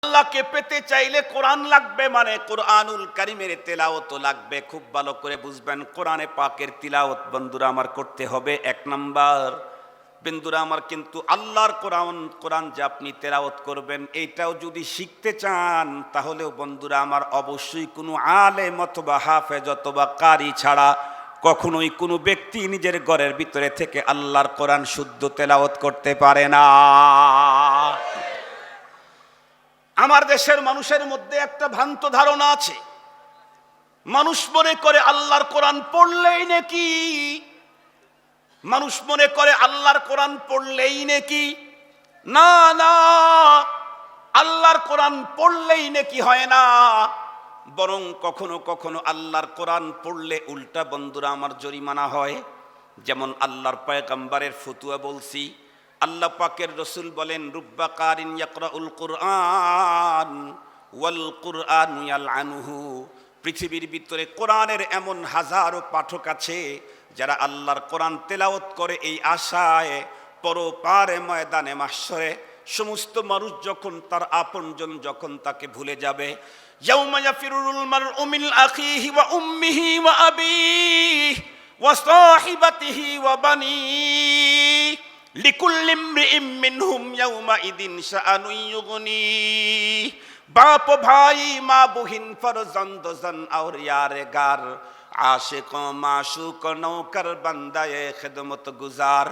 আল্লাহকে পেতে চাইলে কোরআন লাগবে, মানে কোরআনুল কারীমের তেলাওয়াত লাগবে। খুব ভালো করে বুঝবেন, কোরআনে পাকের তিলাওয়াত বন্ধুরা আমার করতে হবে। এক নাম্বার বন্ধুরা আমার, কিন্তু আল্লাহর কোরআন যে আপনি তেলাওয়াত করবেন, এইটাও যদি শিখতে চান তাহলেও বন্ধুরা আমার অবশ্যই কোনো আলেম অথবা হাফেজ অথবা কারি ছাড়া কখনোই কোনো ব্যক্তি নিজের ঘরের ভিতরে থেকে আল্লাহর কোরআন শুদ্ধ তেলাওয়াত করতে পারে না। আমার দেশের মানুষের মধ্যে একটা ভ্রান্ত ধারণা আছে, মানুষ মনে করে আল্লাহর কোরআন পড়লেই নাকি, মানুষ মনে করে আল্লাহর কোরআন পড়লেই নাকি, না না, আল্লাহর কোরআন পড়লেই নাকি হয় না, বরং কখনো কখনো আল্লাহর কোরআন পড়লে উল্টা বন্ধুরা আমার জরিমানা হয়। যেমন আল্লাহর পয়গম্বরের ফতুয়া বলছি, আল্লাহ পাকের রসুল বলেন, রুব্বা কারিন ইয়াকরাউল কুরআন ওয়াল কুরআনু ইয়ালআনুহু। পৃথিবীর ভিতরে কোরআনের এমন হাজারো পাঠক আছে যারা আল্লাহর কোরআন তেলাওয়াত করে এই আশায় পরপারে ময়দানে মাহশরে সমস্ত মানুষ যখন তার আপনজন যখন তাকে ভুলে যাবে, ইয়াউমা ইয়াফিরুল মারউ মিন আখিহি ওয়া উম্মিহি ওয়া আবিহি ওয়া সাহিবাতিহি ওয়া বানিহি লিকুল্লি ইমরিইম মিনহুম ইয়াউমাইদিন শাআনুন ইউগনি। বাপ ভাই মা বহিন ফরজন্দ জন और यारगार आशिक माशूक नौकर बंदाए खिदमत गुजार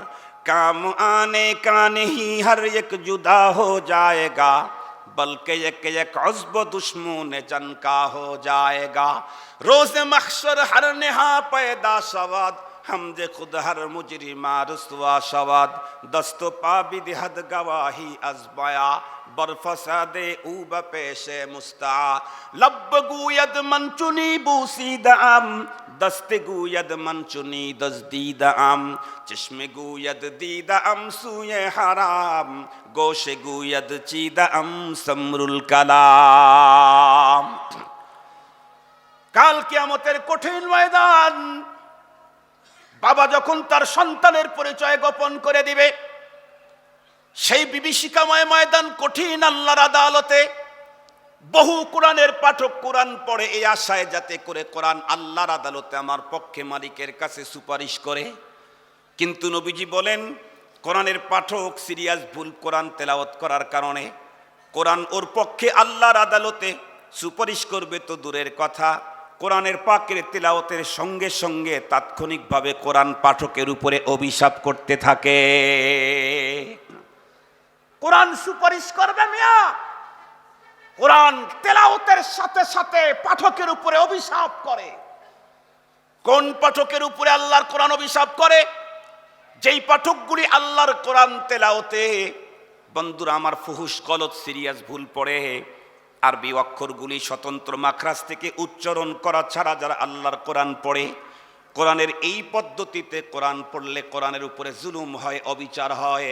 काम आने का नहीं हर एक जुदा हो जाएगा बल्कि एक एक उज़्ब दुश्मन जन का हो जाएगा। रोज़ महशर हर नेहा पैदा शवाद हमदे खुद हर मुजरिमा रुसवा शवाद दस्तो पा बिदहद गवाही अज़बाया बरफसादे ऊब पेशे मुस्ता लब गुयद मंचुनी बूसीद आम दस्ते गुयद मंचुनी दजदीद आम चश्मे गुयद दीद आम सुए हराम गोशे गुयद चीद आम समरुल कलाम। কাল কিয়ামতের কঠিন ময়দান, বাবা যখন তার সন্তানের পরিচয় গোপন করে দিবে, সেই বিভীষিকাময় ময়দান কঠিন আল্লাহর আদালতে বহু কোরআনের পাঠক কোরআন পড়ে এই আশায় যাতে করে কোরআন আল্লাহর আদালতে আমার পক্ষে মালিকের কাছে সুপারিশ করে। কিন্তু নবীজি বলেন, কোরআনের পাঠক সিরিয়াস ভুল কোরআন তেলাওয়াত করার কারণে কোরআন ওর পক্ষে আল্লাহর আদালতে সুপারিশ করবে তো দূরের কথা, কোরআনের পাকের তেলাওয়াতের সঙ্গে সঙ্গে তাৎক্ষণিকভাবে কোরআন পাঠকের উপরে অভিশাপ করতে থাকে। কোরআন সুপারিশ করবে মিয়া, কোরআন তেলাওয়াতের সাথে সাথে পাঠকের উপরে অভিশাপ করে। কোন পাঠকের উপরে আল্লাহর কোরআন অভিশাপ করে? যেই পাঠকগুলি আল্লাহর কোরআন তেলাওয়াতে বন্ধুরা আমার ফুহুশ গলত সিরিয়াস ভুল পড়ে, আরবি অক্ষরগুলি স্বতন্ত্র মাখরাজ থেকে উচ্চারণ করা ছাড়া যারা আল্লাহর কোরআন পড়ে, কোরআনের এই পদ্ধতিতে কোরআন পড়লে কোরআনের উপরে জুলুম হয়, অবিচার হয়।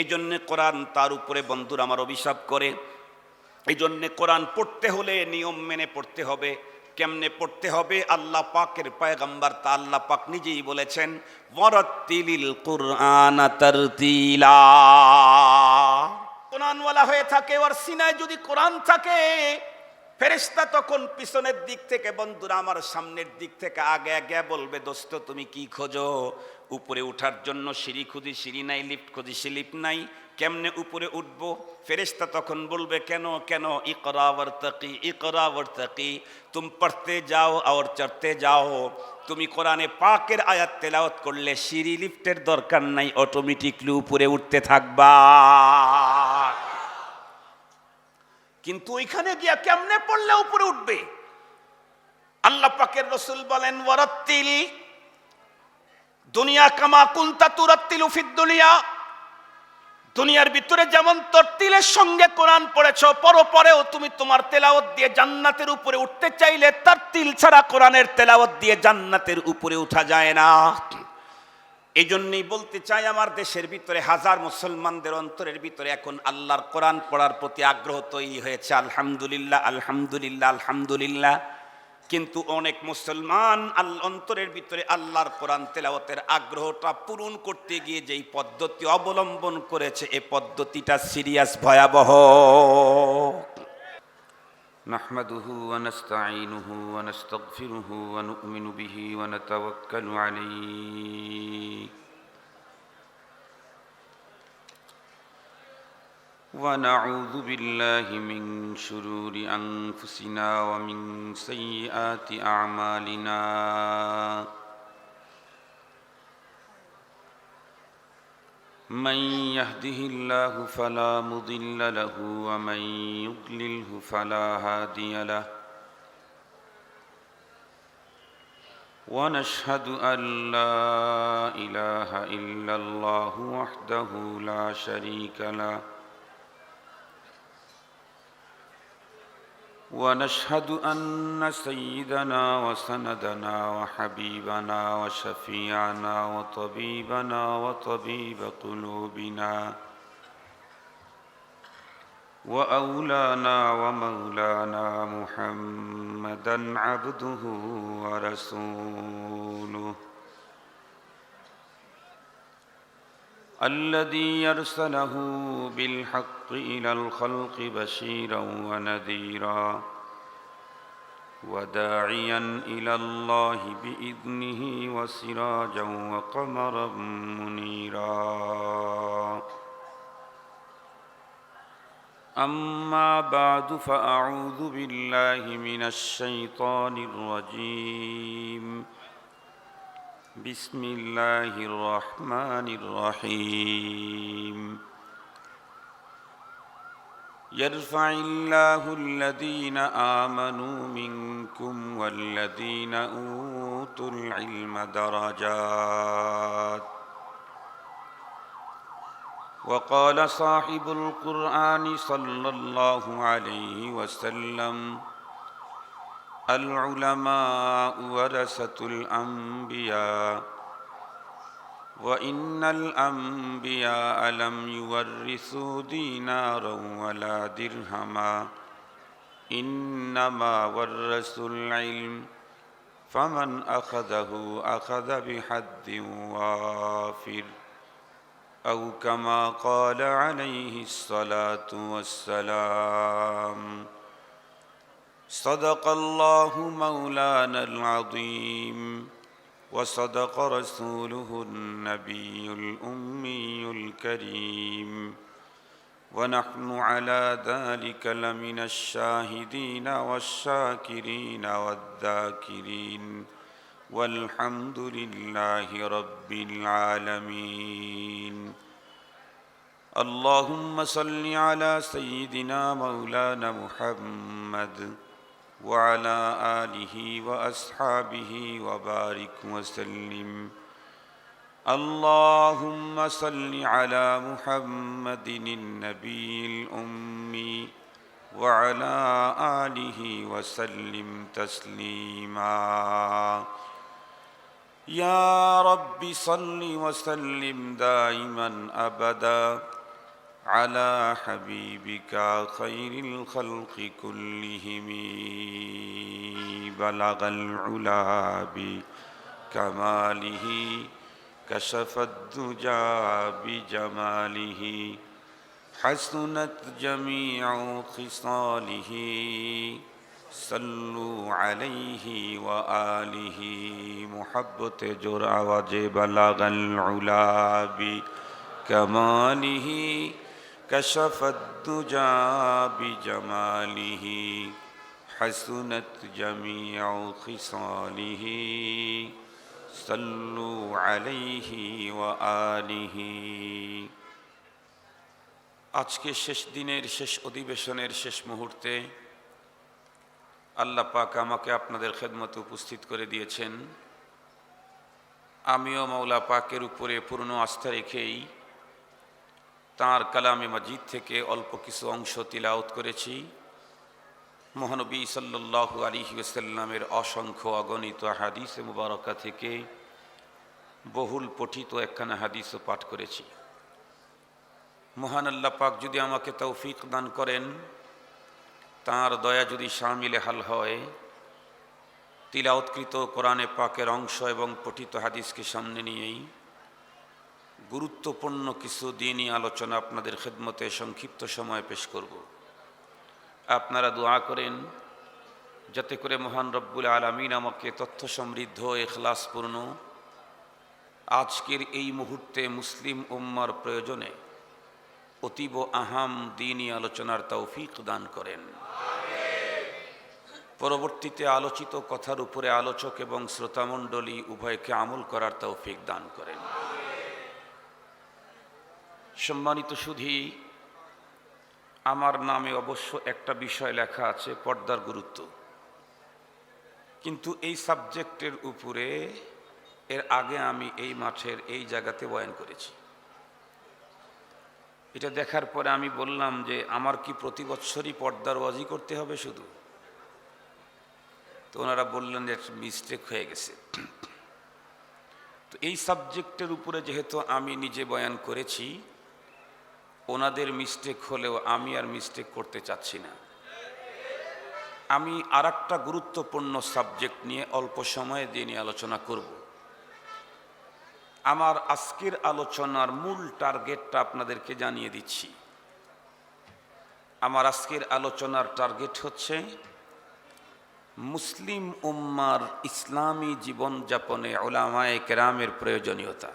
এই জন্যে কোরআন তার উপরে বন্ধুরা আমার অভিশাপ করে। এই জন্যে কোরআন পড়তে হলে নিয়ম মেনে পড়তে হবে। কেমনে পড়তে হবে? আল্লাহ পাকের পয়গম্বর তা আল্লাহ পাক নিজেই বলেছেন, ওয়ারাত্তিলিল কুরআন তারতিলা। কোরআনওয়ালা হয়ে থাকে, ওর সিনায় যদি কোরআন থাকে, ফেরেশতা তখন পিছনের দিক থেকে বন্ধুরা আমার সামনের দিক থেকে আগে আগে বলবে, দোস্ত তুমি কি খোঁজো? উপরে উঠার জন্য সিঁড়ি খুঁজি, সিঁড়ি নাই, লিফট খুঁজি, লিফট নাই, কেমনে উপরে উঠবো? ফেরেশতা তখন বলবে, কেন কেন, ইকরা ওয়ারতাকি, ইকরা ওয়ারতাকি, তুম পড়তে যাও আর চড়তে যাও। তুমি কোরআনে পাকের আয়াত তেলাওয়াত করলে সিঁড়ি লিফটের দরকার নাই, অটোমেটিকলি উপরে উঠতে থাকবা। কিন্তু ওইখানে গিয়া কেমনে পড়লে উপরে উঠবে? আল্লাহ পাকের রাসূল বলেন, ওয়ারাত্তিল দুনিয়া কামা কুনতা তুরাত্তিলু ফিদ দুনিয়া। দুনিয়ার ভিতরে যেমন তরতিলের সঙ্গে কোরআন পড়েছো, পরেও তুমি তোমার তেলাওয়াত দিয়ে জান্নাতের উপরে উঠতে চাইলে তরতিল ছাড়া কোরআনের তেলাওয়াত দিয়ে জান্নাতের উপরে উঠা যায় না। এই জন্যই বলতে চাই, আমার দেশের ভিতরে হাজার মুসলমানদের অন্তরের ভিতরে এখন আল্লাহর কোরআন পড়ার প্রতি আগ্রহ তৈরি হয়েছে। আলহামদুলিল্লাহ, আলহামদুলিল্লাহ, আলহামদুলিল্লাহ। কিন্তু অনেক মুসলমান অন্তরের ভিতরে আল্লাহর কোরআন তেলাওয়াতের আগ্রহটা পূরণ করতে গিয়ে যেই পদ্ধতি অবলম্বন করেছে, এই পদ্ধতিটা সিরিয়াস, ভয়াবহ। نحمده ونستعينه ونستغفره ونؤمن به ونتوكل عليه ونعوذ بالله من شرور أنفسنا ومن سيئات أعمالنا من يهده الله فلا مضل له ومن يضلله فلا هادي له ونشهد أن لا إله إلا الله وحده لا شريك له ونشهد أن سيدنا وسندنا وحبيبنا وشفيعنا وطبيبنا وطبيب قلوبنا وأولانا ومولانا محمدا عبده ورسوله الذي يرسله بالحق إلى الخلق بشيرا ونذيرا وداعيا إلى الله بإذنه وسراجا وقمرا منيرا أما بعد فأعوذ بالله من الشيطان الرجيم بسم الله الرحمن الرحيم يرفع الله الذين آمنوا منكم والذين أوتوا العلم درجات وقال صاحب القرآن صلى الله عليه وسلم العلماء ورثة الأنبياء وإن الأنبياء لم يورثوا دينارا ولا درهما إنما ورثوا العلم فمن أخذه أخذ بحظ وافر أو كما قال عليه الصلاة والسلام صدق الله مولانا العظيم وصدق رسوله النبي الأمي الكريم ونحن على ذلك لمن الشاهدين والشاكرين والذاكرين والحمد لله رب العالمين اللهم صل على سيدنا مولانا محمد وعلى آله وأصحابه وبارك وسلم اللهم صل على محمد النبي الأمي وعلى آله وسلم تسليما يا رب صل وسلم دائما أبدا على حبيبك خير الخلق كلهم بلغ العلا بكماله كشف الدجى بجماله حسنت جميع خصاله صلوا عليه وآله محبت جرأ وجه بلغ العلا بكماله كشف الدجى بجماله حسنت جميع خصاله صلوا عليه وآله আজকে শেষ দিনের শেষ অধিবেশনের শেষ মুহূর্তে আল্লাহ পাক আমাকে আপনাদের খেদমতে উপস্থিত করে দিয়েছেন। আমিও মাওলা পাকের উপরে পূর্ণ আস্থা রেখেই তাঁর কালামে মাজিদ থেকে অল্প কিছু অংশ তিলাওয়াত করেছি। মহানবী সাল্লাল্লাহু আলাইহি ওয়াসাল্লামের অসংখ্য অগণিত হাদিসে মুবারকা থেকে বহুল পঠিত একখানা হাদিসও পাঠ করেছি। মহান আল্লাহ পাক যদি আমাকে তৌফিক দান করেন, তাঁর দয়া যদি শামিলে হাল হয়, তিলাওয়াতকৃত কোরআনে পাকের অংশ এবং পঠিত হাদিসকে সামনে নিয়েই গুরুত্বপূর্ণ কিছু দ্বীনি আলোচনা আপনাদের খেদমতে সংক্ষিপ্ত সময়ে পেশ করব। আপনারা দোয়া করেন যাতে করে মহান রব্বুল আলামিন আমাকে তথ্য সমৃদ্ধ ইখলাসপূর্ণ আজকের এই মুহূর্তে মুসলিম উম্মার প্রয়োজনে অতীব আহাম দ্বীনি আলোচনার তৌফিক দান করেন। পরবর্তীতে আলোচিত কথার উপরে আলোচক এবং শ্রোতামণ্ডলী উভয়কে আমল করার তৌফিক দান করেন। সম্মানিত সুধী, আমার নামে অবশ্য একটা বিষয় লেখা আছে, পর্দার গুরুত্ব, কিন্তু এই সাবজেক্টের উপরে এর আগে আমি এই মাঠের এই জায়গাতে বয়ান করেছি। এটা দেখার পরে আমি বললাম যে আমার কি প্রতি বৎসরই পর্দার ওয়াজি করতে হবে শুধু? তো ওনারা বললেন যে মিস্টেক হয়ে গেছে। তো এই সাবজেক্টের উপরে যেহেতু আমি নিজে বয়ান করেছি, ওনাদের মিস্টেক হলেও আমি আর মিস্টেক করতে চাচ্ছি না। আমি আর একটা গুরুত্বপূর্ণ সাবজেক্ট নিয়ে অল্প সময়ে দিয়ে নিয়ে আলোচনা করব। আমার আজকের আলোচনার মূল টার্গেটটা আপনাদেরকে জানিয়ে দিচ্ছি। আমার আজকের আলোচনার টার্গেট হচ্ছে মুসলিম উম্মার ইসলামী জীবনযাপনে উলামায়ে কেরামের প্রয়োজনীয়তা।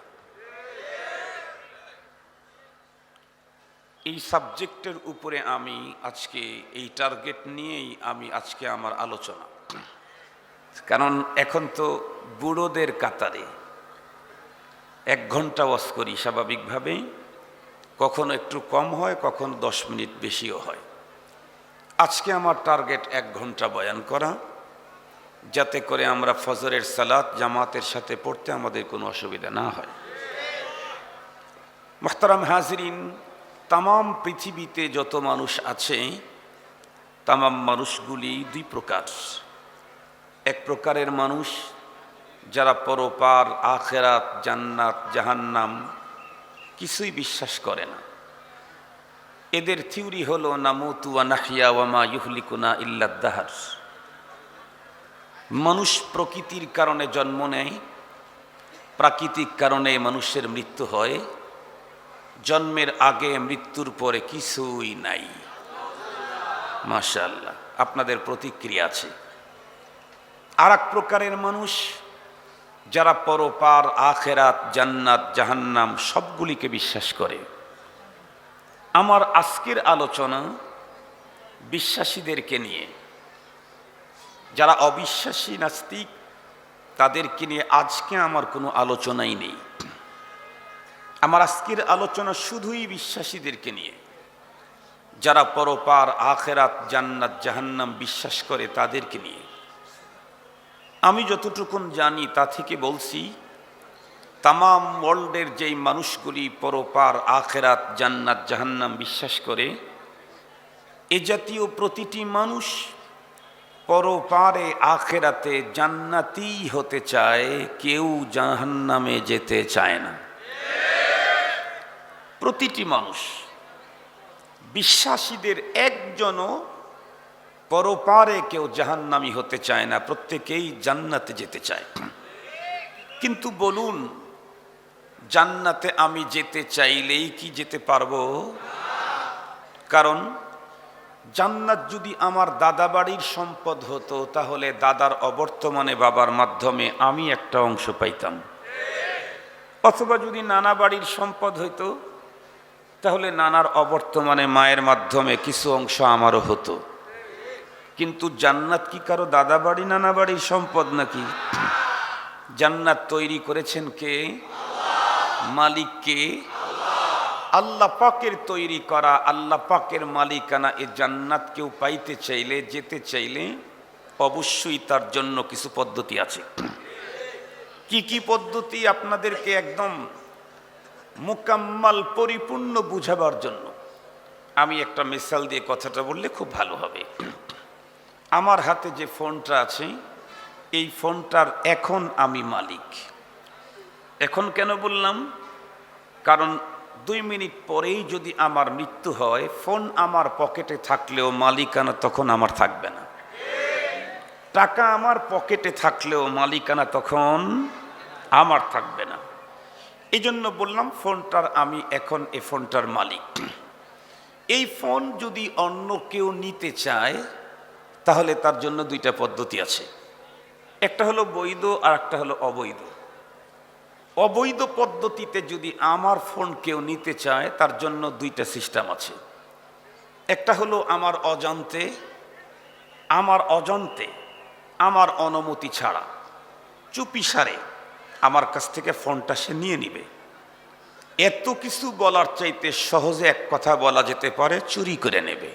এই সাবজেক্টের উপরে আমি আজকে এই টার্গেট নিয়েই আমি আজকে আমার আলোচনা। কারণ এখন তো বুড়োদের কাতারে 1 ঘন্টা ওয়াজ করি স্বাভাবিকভাবেই, কখনো একটু কম হয়, কখনো 10 মিনিট বেশিও হয়। আজকে আমার টার্গেট 1 ঘন্টা বয়ান করা, যাতে করে আমরা ফজরের সালাত জামাতের সাথে পড়তে আমাদের কোনো অসুবিধা না হয়। মুহতারাম হাজিরিন, তামাম পৃথিবীতে যত মানুষ আছে, তামাম মানুষগুলি 2 প্রকার। এক প্রকারের মানুষ যারা পরপার, আখেরাত, জান্নাত, জাহান্নাম কিছুই বিশ্বাস করে না। এদের থিওরি হলো নামুতু ওয়া নাহইয়া ওয়া মা ইউহলিকুনা ইল্লাদ দাহর। মানুষ প্রকৃতির কারণে জন্ম নেয়, প্রাকৃতিক কারণে মানুষের মৃত্যু হয়, জন্মের আগে মৃত্যুর পরে কিছুই নাই। মাশাআল্লাহ, আপনাদের প্রতিক্রিয়া আছে। আর এক প্রকারের মানুষ যারা পরপার, আখেরাত, জান্নাত, জাহান্নাম সবগুলিকে বিশ্বাস করে। আমার আজকের আলোচনা বিশ্বাসীদেরকে নিয়ে। যারা অবিশ্বাসী নাস্তিক তাদেরকে নিয়ে আজকে আমার কোনো আলোচনাই নেই। আমার আজকের আলোচনা শুধুই বিশ্বাসীদেরকে নিয়ে। যারা পরপার, আখেরাত, জান্নাত, জাহান্নাম বিশ্বাস করে তাদেরকে নিয়ে। আমি যতটুকুন জানি তা থেকে বলছি, তামাম ওয়ার্ল্ডের যেই মানুষগুলি পরপার, আখেরাত, জান্নাত, জাহান্নাম বিশ্বাস করে, এ জাতীয় প্রতিটি মানুষ পরপারে, আখেরাতে জান্নাতি হতে চায়, কেউ জাহান্নামে যেতে চায় না। প্রতিটি মানুষ, বিশ্বাসীদের একজনও পরপারে কেউ জাহান্নামী হতে চায় না, প্রত্যেকেই জান্নাতে যেতে চায়। কিন্তু বলুন, জান্নাতে আমি যেতে চাইলেই কি যেতে পারবো? কারণ জান্নাত যদি আমার দাদা বাড়ির সম্পদ হতো, তাহলে দাদার অবর্তমানে বাবার মাধ্যমে আমি একটা অংশ পাইতাম। অথবা যদি নানা বাড়ির সম্পদ হইতো, তাহলে নানার অবর্তমানে মায়ের মাধ্যমে কিছু অংশ আমারও হতো। কিন্তু জান্নাত কি কারো দাদা বাড়ি, নানা বাড়ির সম্পদ নাকি? জান্নাত তৈরি করেছেন কে? মালিক কে? আল্লাহ পাকের তৈরি করা, আল্লাহ পাকের মালিকানা। এই জান্নাত কেউ পাইতে চাইলে, যেতে চাইলে অবশ্যই তার জন্য কিছু পদ্ধতি আছে। কি কি পদ্ধতি? আপনাদেরকে একদম মুকাম্মাল, পরিপূর্ণ বুঝাবার জন্য আমি একটা মিসাল দিয়ে কথাটা বললে খুব ভালো হবে। আমার হাতে যে ফোনটা আছে, এই ফোনটার এখন আমি মালিক। এখন কেন বললাম? কারণ 2 মিনিট পরেই যদি আমার মৃত্যু হয়, ফোন আমার পকেটে থাকলেও মালিকানা তখন আমার থাকবে না। টাকা আমার পকেটে থাকলেও মালিকানা তখন আমার থাকবে না। এই জন্য বললাম ফোনটার আমি এখন এই ফোনটার মালিক। এই ফোন যদি অন্য কেউ নিতে চায় তাহলে তার জন্য দুইটা পদ্ধতি আছে, একটা হলো বৈধ আর একটা হলো অবৈধ। অবৈধ পদ্ধতিতে যদি আমার ফোন কেউ নিতে চায় তার জন্য দুইটা সিস্টেম আছে। একটা হলো আমার অজান্তে আমার অনুমতি ছাড়া চুপিসারে আমার কাছ থেকে ফোনটা সে নিয়ে নিবে। এত কিছু বলার চাইতে সহজে এক কথা বলা যেতে পারে, চুরি করে নেবে।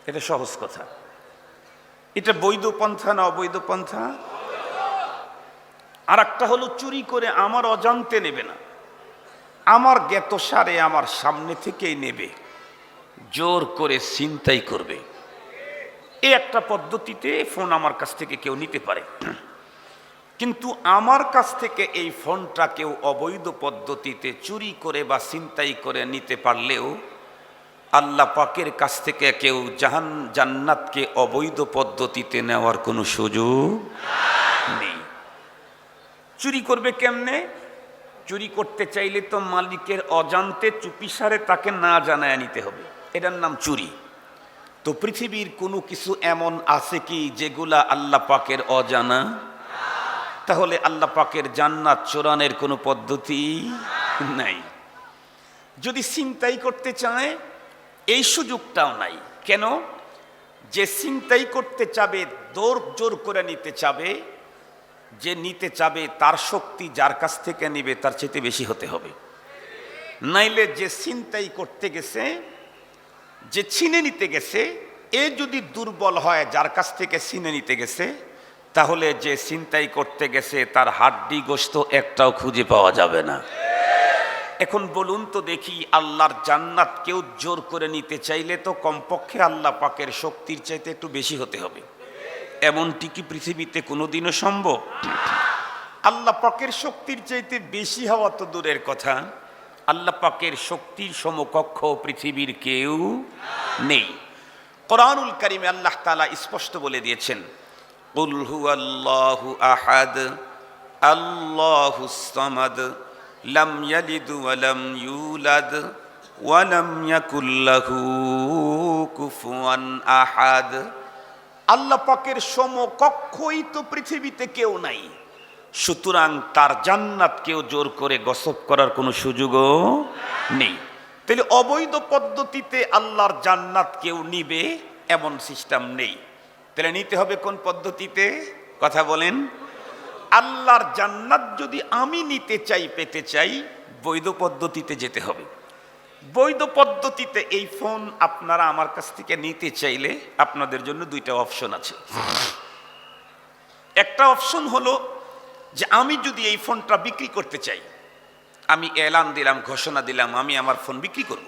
এটা সহজ কথা। এটা বৈধ পন্থা না অবৈধ পন্থা? আর একটা হলো চুরি করে আমার অজান্তে নেবে না, আমার জ্ঞাতসারে আমার সামনে থেকেই নেবে, জোর করে ছিনতাই করবে। এই একটা পদ্ধতিতে ফোন আমার কাছ থেকে কেউ নিতে পারে। কিন্তু আমার কাছ থেকে এই ফোনটা কেউ অবৈধ পদ্ধতিতে চুরি করে বা ছিনতাই করে নিতে পারলেও আল্লাহ পাকের কাছ থেকে কেউ জান্নাতকে অবৈধ পদ্ধতিতে নেওয়ার কোনো সুযোগ নেই। চুরি করবে কেমনে? চুরি করতে চাইলে তো মালিকের অজান্তে চুপিসারে তাকে না জানায় নিতে হবে, এটার নাম চুরি। তো পৃথিবীর কোনো কিছু এমন আছে কি যেগুলা আল্লাহ পাকের অজানা? তাহলে আল্লাহ পাকের জান্নাত চোরানের কোনো পদ্ধতি নাই। যদি ছিনতাই করতে চায় এই সুযোগটাও নাই। কেন? যে ছিনতাই করতে চাবে, জোর করে নিতে চাবে, যে নিতে চাবে তার শক্তি যার কাছ থেকে নিবে তার চেয়ে বেশি হতে হবে। নাইলে যে ছিনতাই করতে গেছে, যে ছিনে নিতে গেছে, এ যদি দুর্বল হয় যার কাছ থেকে ছিনে নিতে গেছে, তাহলে যে ছিনতাই করতে গেছে তার হাড্ডি গোশত একটাও খুঁজে পাওয়া যাবে না। এখন বলুন তো দেখি, আল্লাহর জান্নাত কেউ জোর করে নিতে চাইলে তো কমপক্ষে আল্লাহ পাকের শক্তির চাইতে একটু বেশি হতে হবে। এমনটি কি পৃথিবীতে কোনোদিনও সম্ভব? আল্লাহ পাকের শক্তির চাইতে বেশি হওয়া তো দূরের কথা, আল্লাহ পাকের শক্তির সমকক্ষ পৃথিবীর কেউ নেই। কোরআনুল কারীমে আল্লাহ তাআলা স্পষ্ট বলে দিয়েছেন, কুল হুয়াল্লাহু আহাদ আল্লাহুস সামাদ লাম ইয়ালিদ ওয়া লাম ইউলাদ ওয়া লাম ইয়াকুল লাহু কুফুয়ান আহাদ। আল্লাহ পাকের সমকক্ষই তো পৃথিবীতে কেউ নাই, সুতরাং তার জান্নাত কেউ জোর করে গসব করার কোনো সুযোগও নেই। তাহলে অবৈধ পদ্ধতিতে আল্লাহর জান্নাত কেউ নিবে এমন সিস্টেম নেই। তাহলে নিতে হবে কোন পদ্ধতিতে? কথা বলেন। আল্লাহর জান্নাত যদি আমি নিতে চাই, পেতে চাই, বৈধ পদ্ধতিতে যেতে হবে। বৈধ পদ্ধতিতে এই ফোন আপনারা আমার কাছ থেকে নিতে চাইলে আপনাদের জন্য দুইটা অপশন আছে। একটা অপশন হলো যে আমি যদি এই ফোনটা বিক্রি করতে চাই, আমি এলান দিলাম, ঘোষণা দিলাম আমি আমার ফোন বিক্রি করব,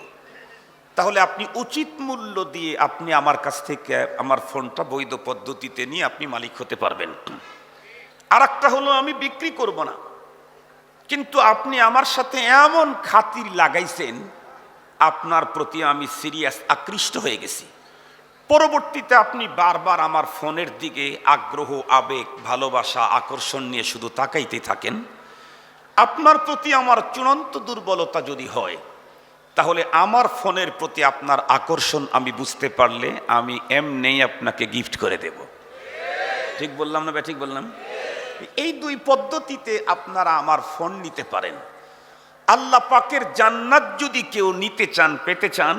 তাহলে আপনি উচিত মূল্য দিয়ে আপনি আমার কাছ থেকে আমার ফোনটা বৈধ পদ্ধতিতে নিয়ে আপনি মালিক হতে পারবেন। আর একটা হলো আমি বিক্রি করব না, কিন্তু আপনি আমার সাথে এমন খাতির লাগাইছেন, আপনার প্রতি আমি সিরিয়াস আকৃষ্ট হয়ে গেছি, পরবর্তীতে আপনি বারবার আমার ফোনের দিকে আগ্রহ, আবেগ, ভালোবাসা, আকর্ষণ নিয়ে শুধু তাকাইতে থাকেন। আপনার প্রতি আমার চূড়ান্ত দুর্বলতা যদি হয়, তাহলে আমার ফোনের প্রতি আপনার আকর্ষণ আমি বুঝতে পারলে আমি এমনিই আপনাকে গিফট করে দেব। ঠিক বললাম না? ঠিক বললাম? এই দুই পদ্ধতিতে আপনারা আমার ফোন নিতে পারেন। আল্লাহ পাকের জান্নাত যদি কেউ নিতে চান, পেতে চান,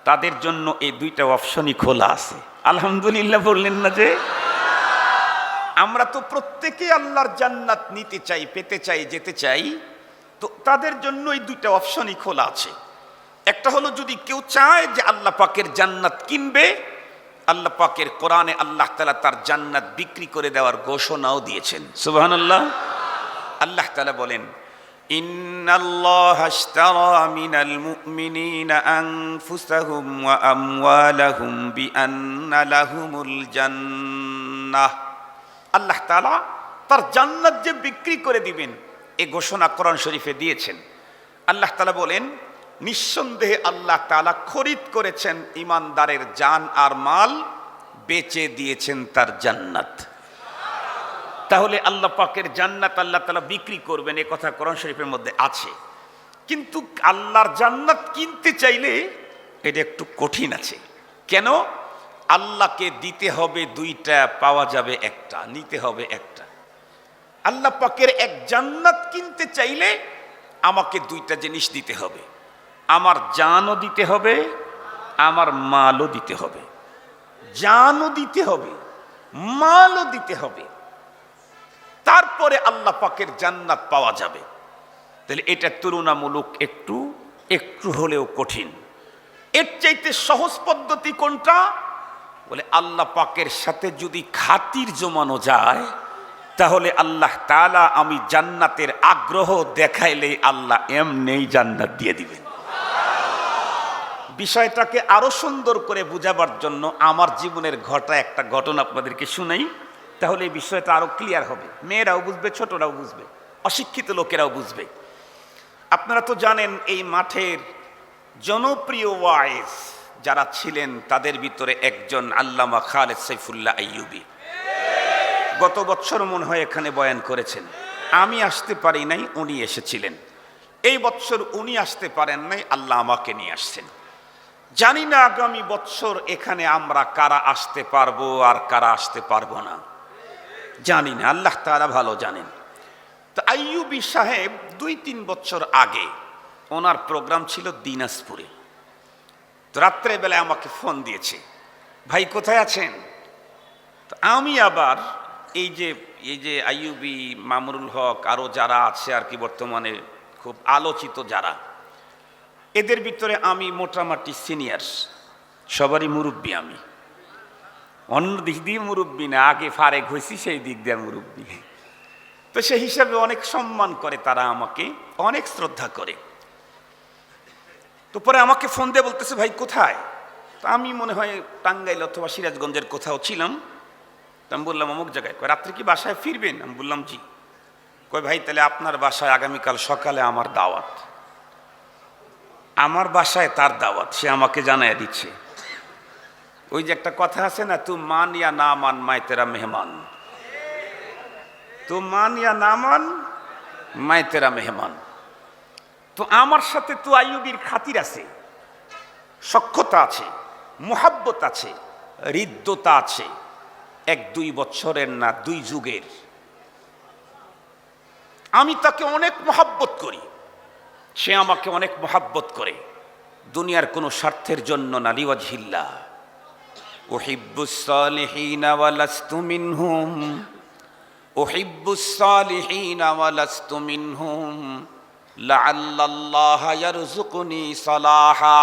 তাদের জন্য এই দুইটা অপশনই খোলা আছে। আলহামদুলিল্লাহ বললেন না? যে আমরা তো প্রত্যেকে আল্লাহর জান্নাত নিতে চাই, পেতে চাই, যেতে চাই, তো তাদের জন্য এই দুইটা অপশনই খোলা আছে। একটা হলো যদি কেউ চায় যে আল্লাহ পাকের জান্নাত কিনবে, আল্লাহ পাকের কোরআনে আল্লাহ তাআলা তার জান্নাত বিক্রি করে দেওয়ার ঘোষণাও দিয়েছেন। সুবহানাল্লাহ। আল্লাহ তাআলা বলেন, ইন্নাল্লাহা আশতারা মিনাল মুমিনিনা আনফুসাহুম ওয়া আমওয়ালাহুম বিআন্না লাহুমুল জান্নাহ। আল্লাহ তাআলা তার জান্নাত যে বিক্রি করে দিবেন এই ঘোষণা কোরআন শরীফে দিয়েছেন। আল্লাহ তাআলা বলেন, নিঃসন্দেহে আল্লাহ তাআলা খরিদ করেছেন ঈমানদারের জান আর মাল, বেচে দিয়েছেন তার জান্নাত। তাহলে আল্লাহ পাকের জান্নাত আল্লাহ তাআলা বিক্রি করবেন, এ কথা কোরআন শরীফের মধ্যে আছে। কিন্তু আল্লাহর জান্নাত কিনতে চাইলে এটা একটু কঠিন আছে। কেন? আল্লাহকে দিতে হবে দুইটা, পাওয়া যাবে একটা, নিতে হবে একটা। আল্লাহ পাকের এক জান্নাত কিনতে চাইলে আমাকে দুইটা জিনিস দিতে হবে, আমার জানও দিতে হবে, আমার মালও দিতে হবে। জানও দিতে হবে, মালও দিতে হবে, তারপরে আল্লাহ পাকের জান্নাত পাওয়া যাবে। তাহলে এটা তুলনামূলক একটু একটু হলেও কঠিন। এর চাইতে সহজ পদ্ধতি কোনটা? বলে আল্লাহ পাকের সাথে যদি খাতির জমানো যায়, তাহলে আল্লাহ তাআলা আমি জান্নাতের আগ্রহ দেখাইলে আল্লাহ এমনিই জান্নাত দিয়ে দিবেন। বিষয়টাকে আরো সুন্দর করে বুঝাবার জন্য আমার জীবনের ঘটা একটা ঘটনা আপনাদেরকে শুনাই, তাহলে এই বিষয়টা আরো ক্লিয়ার হবে। মেয়েরাও বুঝবে, ছোটরাও বুঝবে, অশিক্ষিত লোকেরাও বুঝবে। আপনারা তো জানেন এই মাঠের জনপ্রিয় ওয়াইজ যারা ছিলেন তাদের ভিতরে একজন আল্লামা খালেদ সাইফুল্লাহ আইয়ুবী। গত বছর মনে হয় এখানে বয়ান করেছেন। আমি আসতে পারি নাই, উনি এসেছিলেন। এই বছর উনি আসতে পারেন নাই, আল্লাহ আমাকে নিয়ে আসছেন। জানি না আগামী বছর এখানে আমরা কারা আসতে পারবো আর কারা আসতে পারবো না, জানি না, আল্লাহ তাআলা ভালো জানেন। তো আইয়ুবী সাহেব 2-3 বছর আগে ওনার প্রোগ্রাম ছিল দিনাজপুরে। তো রাত্রেবেলায় আমাকে ফোন দিয়েছে, ভাই কোথায় আছেন? তো আমি আবার এই যে আইয়ুবী, মামুনুল হক, আরো যারা আছে আর কি বর্তমানে খুব আলোচিত যারা, এদের ভিতরে আমি মোটামুটি সিনিয়র, সবারই মুরব্বী। আমি অন্য দিক দিয়ে মুরব্বী না, আগে ফারেক হয়েছি সেই দিক দিয়ে মুরব্বী। তো সেই হিসাবে অনেক সম্মান করে তারা, আমাকে অনেক শ্রদ্ধা করে। তো পরে আমাকে ফোন দিয়ে বলতেছে, ভাই কোথায়? তো আমি মনে হয় টাঙ্গাইল অথবা সিরাজগঞ্জের কোথাও ছিলাম। তো আমি বললাম অমুক জায়গায়। কয় রাত্রে কি বাসায় ফিরবেন? আমি বললাম জি। কয় ভাই তাহলে আপনার বাসায় আগামীকাল সকালে আমার দাওয়াত। আমার বাসায় তার দাওয়াত, সে আমাকে জানায় দিচ্ছে। ওই যে একটা কথা আছে না, তু মান ইয়া না মান মায় তেরা মেহমান, তু মান ইয়া না মান মায় তেরা মেহমান। তো আমার সাথে তো আইয়ুবীর খাতির আছে, সখ্যতা আছে, মুহাব্বত আছে, হৃদ্যতা আছে, 1-2 বছরের না, 2 যুগের। আমি তাকে অনেক মুহাব্বত করি, সে আমাকে অনেক মুহাব্বত করে, দুনিয়ার কোনো স্বার্থের জন্য না, লিওয়াজহিল্লাহ। উহিব্বুস সালিহিনা ওয়া লাস্তু মিনহুম, উহিব্বুস সালিহিনা ওয়া লাস্তু মিনহুম, লাআল্লাল্লাহা ইয়ারযুকুনি সালাহা।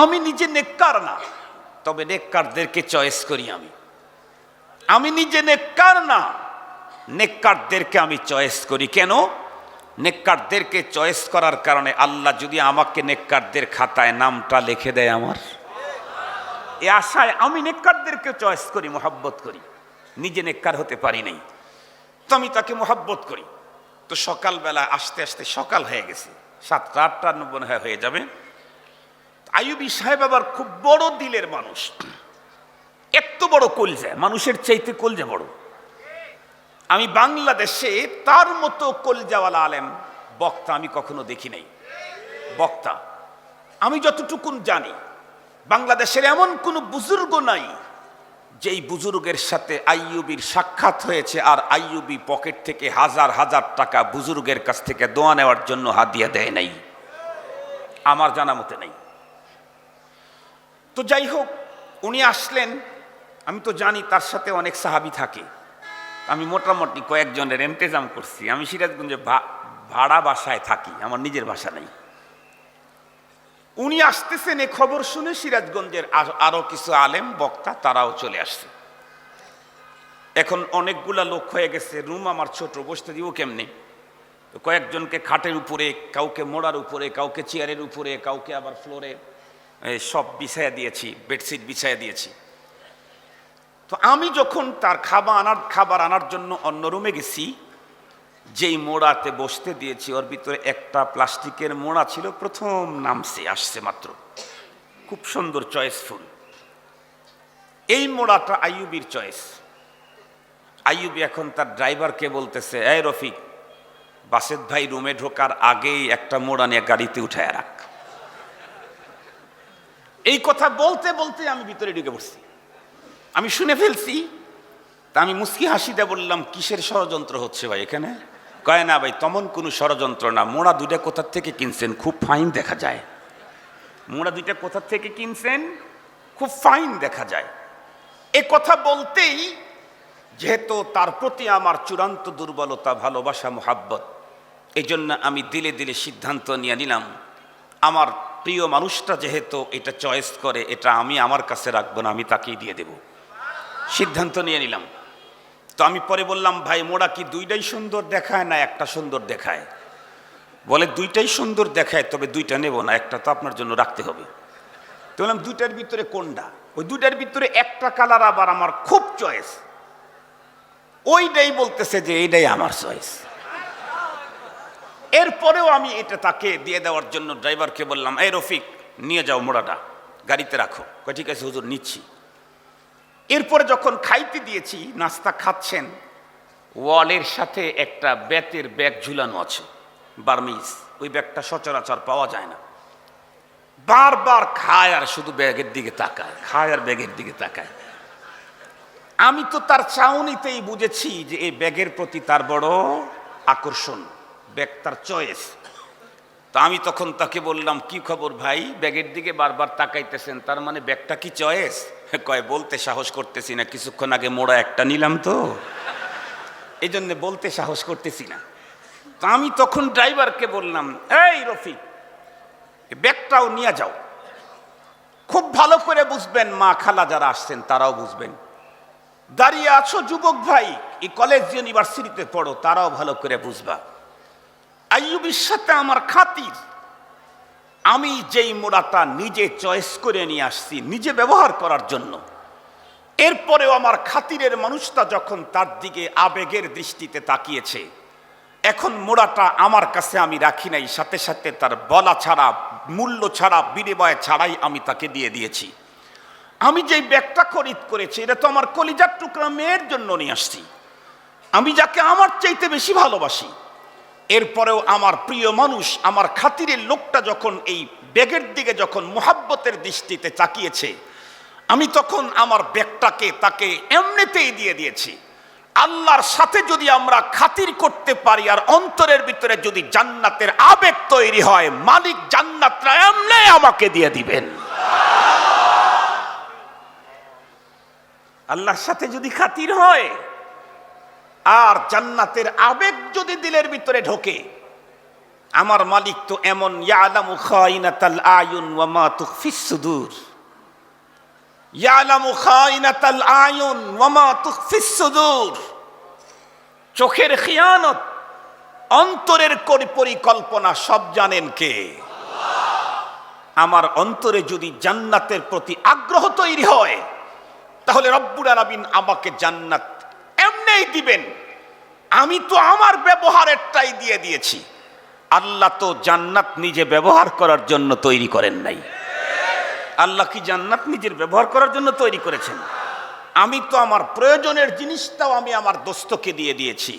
আমি নিজে নেককার না, তবে নেককারদেরকে চয়েস করি। আমি নিজে নেককার না, নেককারদেরকে আমি চয়েস করি। কেন? নেককারদেরকে চয়েস করার কারণে আল্লাহ যদি আমাকে নেককারদের খাতায় নামটা লিখে দেয় আমার, এ আশায় আমি নেককারদেরকে চয়েস করি, মুহাব্বত করি। নিজে নেককার হতে পারি নাই, তো আমি তাকে মুহাব্বত করি। তো সকালবেলা আসতে আসতে সকাল হয়ে গেছে, 7টা-8টা মনে হয় হয়ে যাবে। আইয়ুবী সাহেব আবার খুব বড় দিলের মানুষ, এত বড় কলজা, মানুষের চাইতে কলজা বড়। আমি বাংলাদেশে তার মতো কলজাওয়ালা আলেম বক্তা আমি কখনো দেখি নাই। বক্তা আমি যতটুকুন জানি, বাংলাদেশের এমন কোনো বুজুর্গ নাই যেই বুজুর্গের সাথে আইয়ুবীর সাক্ষাৎ হয়েছে আর আইয়ুবী পকেট থেকে হাজার হাজার টাকা বুজুর্গের কাছ থেকে দোয়া নেওয়ার জন্য হাদিয়া দেয় নাই, আমার জানা মতে নাই। তো যাই হোক, উনি আসলেন। আমি তো জানি তার সাথে অনেক সাহাবী থাকে, আমি মোটামুটি কয়েকজনের ইন্তেজাম করছি। আমি সিরাজগঞ্জে ভাড়া বাসায় থাকি, আমার নিজের বাসা নেই। উনি আসতেছেন এ খবর শুনে সিরাজগঞ্জের আরো কিছু আলেম বক্তা তারাও চলে আসছে। এখন অনেকগুলা লোক হয়ে গেছে, রুম আমার ছোট, বসতে দিব কেমনে? তো কয়েকজনকে খাটের উপরে, কাউকে মোড়ার উপরে, কাউকে চেয়ারের উপরে, কাউকে আবার ফ্লোরে সব বিছাইয়া দিয়েছি, বেডশিট বিছাইয়া দিয়েছি। তো আমি যখন তার খাবার আনার জন্য অন্য রুমে গেছি, যেই মোড়াতে বসতে দিয়েছি ওর ভিতরে একটা প্লাস্টিকের মোড়া ছিল, প্রথম নামছে, আসছে মাত্র, খুব সুন্দর চয়েসফুল। এই মোড়াটা আইয়ুবীর চয়েস। আইয়ুবী এখন তার ড্রাইভারকে বলতেছে, এই রফিক, বাসেদ ভাই রুমে ঢোকার আগেই একটা মোড়া নিয়ে গাড়িতে উঠায় রাখ। এই কথা বলতে বলতে আমি ভিতরে ঢুকে পড়ছি, আমি শুনে ফেলছি। তা আমি মুস্কি হাসিতে বললাম, কিসের ষড়যন্ত্র হচ্ছে ভাই এখানে? কয় না ভাই, তেমন কোনো ষড়যন্ত্র না, মোড়া দুইটা কোথার থেকে কিনছেন, খুব ফাইন দেখা যায়। মোড়া দুইটা কোথার থেকে কিনছেন, খুব ফাইন দেখা যায়। এ কথা বলতেই, যেহেতু তার প্রতি আমার চূড়ান্ত দুর্বলতা, ভালোবাসা, মোহাব্বত, এই জন্য আমি দিলে দিলে সিদ্ধান্ত নিয়ে নিলাম, আমার প্রিয় মানুষটা যেহেতু এটা চয়েস করে, এটা আমি আমার কাছে রাখবো না, আমি তাকেই দিয়ে দেব। সিদ্ধান্ত নিয়ে নিলাম। তো আমি পরে বললাম, ভাই মোড়া কি দুইটাই সুন্দর দেখায় না একটা সুন্দর দেখায়? বলে দুইটাই সুন্দর দেখায়, তবে দুইটা নেব না, একটা তো আপনার জন্য রাখতে হবে। তো বললাম, দুইটার ভিতরে কোনটা? ওই দুইটার ভিতরে একটা কালার আবার আমার খুব চয়েস, ওইটাই বলতেছে যে এইটাই আমার চয়েস। এরপরেও আমি এটা তাকে দিয়ে দেওয়ার জন্য ড্রাইভারকে বললাম, এই রফিক নিয়ে যাও মোড়াটা, গাড়িতে রাখো। কয় ঠিক আছে হুজুর, নিচ্ছি। এরপরে যখন খাইতে দিয়েছি, নাস্তা খাচ্ছেন, ওয়ালের সাথে একটা বেতের ব্যাগ ঝুলানো আছে, বার্মিজ। ওই ব্যাগটা সচরাচর পাওয়া যায় না। বারবার খায় আর শুধু ব্যাগের দিকে তাকায়, খায় আর ব্যাগের দিকে তাকায়। আমি তো তার চাউনিতেই বুঝেছি যে এই ব্যাগের প্রতি তার বড় আকর্ষণ, ব্যাগ তার চয়েস। তো আমি তখন তাকে বললাম, কি খবর ভাই, ব্যাগের দিকে বারবার তাকাইতেছেন, তার মানে ব্যাগটা কি চয়েস? কয় বলতে সাহস করতেছি না, কিছুক্ষণ আগে মোড়া একটা নিলাম তো, এই জন্য বলতে সাহস করতেছি না। তো আমি তখন ড্রাইভারকে বললাম, এই রফিক, ব্যাগটাও নিয়ে যাও। খুব ভালো করে বুঝবেন, মা খালা যারা আসছেন তারাও বুঝবেন, দাঁড়িয়ে আছো যুবক ভাই, এই কলেজ ইউনিভার্সিটিতে পড়ো, তারাও ভালো করে বুঝবা। আইয়ুবের সাথে আমার খাতির, আমি যেই মোড়াটা নিজে চয়েস করে নিয়ে আসছি নিজে ব্যবহার করার জন্য, এরপরেও আমার খাতিরের মানুষটা যখন তার দিকে আবেগের দৃষ্টিতে তাকিয়েছে, এখন মোড়াটা আমার কাছে আমি রাখি নাই, সাথে সাথে তার বলা ছাড়া, মূল্য ছাড়া, বিনিময় ছাড়াই আমি তাকে দিয়ে দিয়েছি। আমি যেই ব্যাগটা খরিদ করেছি, এটা তো আমার কলিজার টুকরা মেয়ের জন্য নিয়ে আসছি, আমি যাকে আমার চাইতে বেশি ভালোবাসি। এরপরেও আমার প্রিয় মানুষ, আমার খাতিরের লোকটা যখন এই ব্যাগের দিকে যখন মোহাব্বতের দৃষ্টিতে তাকিয়েছে, আমি তখন আমার ব্যাগটাকে তাকে এমনিতেই দিয়ে দিয়েছি। আল্লাহর সাথে যদি আমরা খাতির করতে পারি আর অন্তরের ভিতরে যদি জান্নাতের আবেগ তৈরি হয়, মালিক জান্নাতটা এমনি আমাকে দিয়ে দিবেন। আল্লাহর সাথে যদি খাতির হয় আর জান্নাতের আবেগ যদি দিলের ভিতরে ঢোকে, আমার মালিক তো এমন, ইয়ালামু খাইনাতাল আয়ুন ওয়া মা তুখফিস সুদূর, ইয়ালামু খাইনাতাল আয়ুন ওয়া মা তুখফিস সুদূর। চোখের খিয়ানত, অন্তরের পরিকল্পনা সব জানেন কে? আমার অন্তরে যদি জান্নাতের প্রতি আগ্রহ তৈরি হয়, তাহলে রব্বুল আলামিন আমাকে জান্নাত এমনিই দিবেন। আমি তো আমার ব্যবহারেরটাই দিয়ে দিয়েছি, আল্লাহ তো জান্নাত নিজে ব্যবহার করার জন্য তৈরি করেন নাই। আল্লাহ কি জান্নাত নিজের ব্যবহার করার জন্য তৈরি করেছেন? আমি তো আমার প্রয়োজনের জিনিসটাও আমি আমার দোস্তকে দিয়ে দিয়েছি।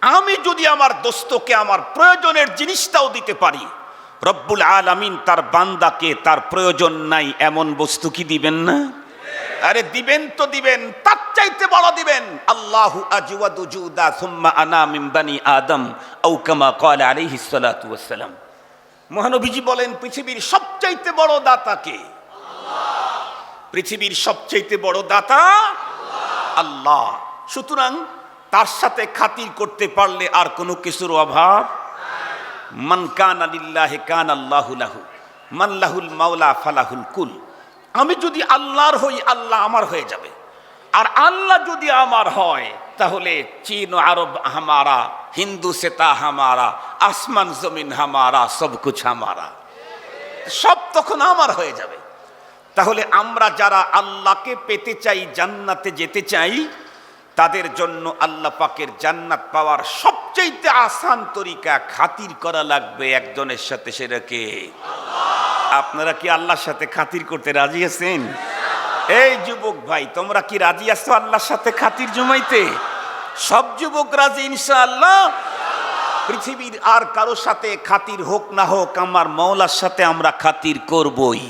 আমি যদি আমার দোস্তকে আমার প্রয়োজনের জিনিসটাও দিতে পারি, রব্বুল আলামিন তার বান্দাকে তার প্রয়োজন নাই এমন বস্তু কি দিবেন না? আরে দিবেন তো দিবেন, তার চাইতে বড় দিবেন। আল্লাহু আজওয়াদু জুদা সুম্মা আনা মিন বানি আদম আও কামা ক্বালা আলাইহিস সালাতু ওয়াস সালাম। মহানবীজি বলেন, পৃথিবীর সবচাইতে বড় দাতা কে? আল্লাহ। পৃথিবীর সবচাইতে বড় দাতা আল্লাহ। সুতরাং তার সাথে খাতির করতে পারলে আর কোনো কিছুর অভাব নাই। মান কানা লিল্লাহি কানা আল্লাহু লাহু, মান লাহুল মাওলা ফালাহুল কুল। আমি যদি আল্লাহর হই, আল্লাহ আমার হয়ে যাবে। আর আল্লাহ যদি আমার হয়, তাহলে চীন ও আরব হামারা, হিন্দু সেতা হামারা, আসমান জমিন হামারা, সব কুছ হামারা, সব তখন আমার হয়ে যাবে। তাহলে আমরা যারা আল্লাহকে পেতে চাই, জান্নাতে যেতে চাই, তাদের জন্য আল্লাহ পাকের জান্নাত পাওয়ার সবচেয়ে আসান তরিকা, খাতির করা লাগবে একজনের সাথে, সেটা কে? আপনারা কি আল্লাহর সাথে খাতির করতে রাজি আছেন? এই যুবক ভাই, তোমরা কি রাজি আছো আল্লাহর সাথে খাতির জমাইতে? সব যুবক রাজি ইনশাআল্লাহ। পৃথিবীর আর কারো সাথে খাতির হোক না হোক, আমার মওলার সাথে আমরা খাতির করবই।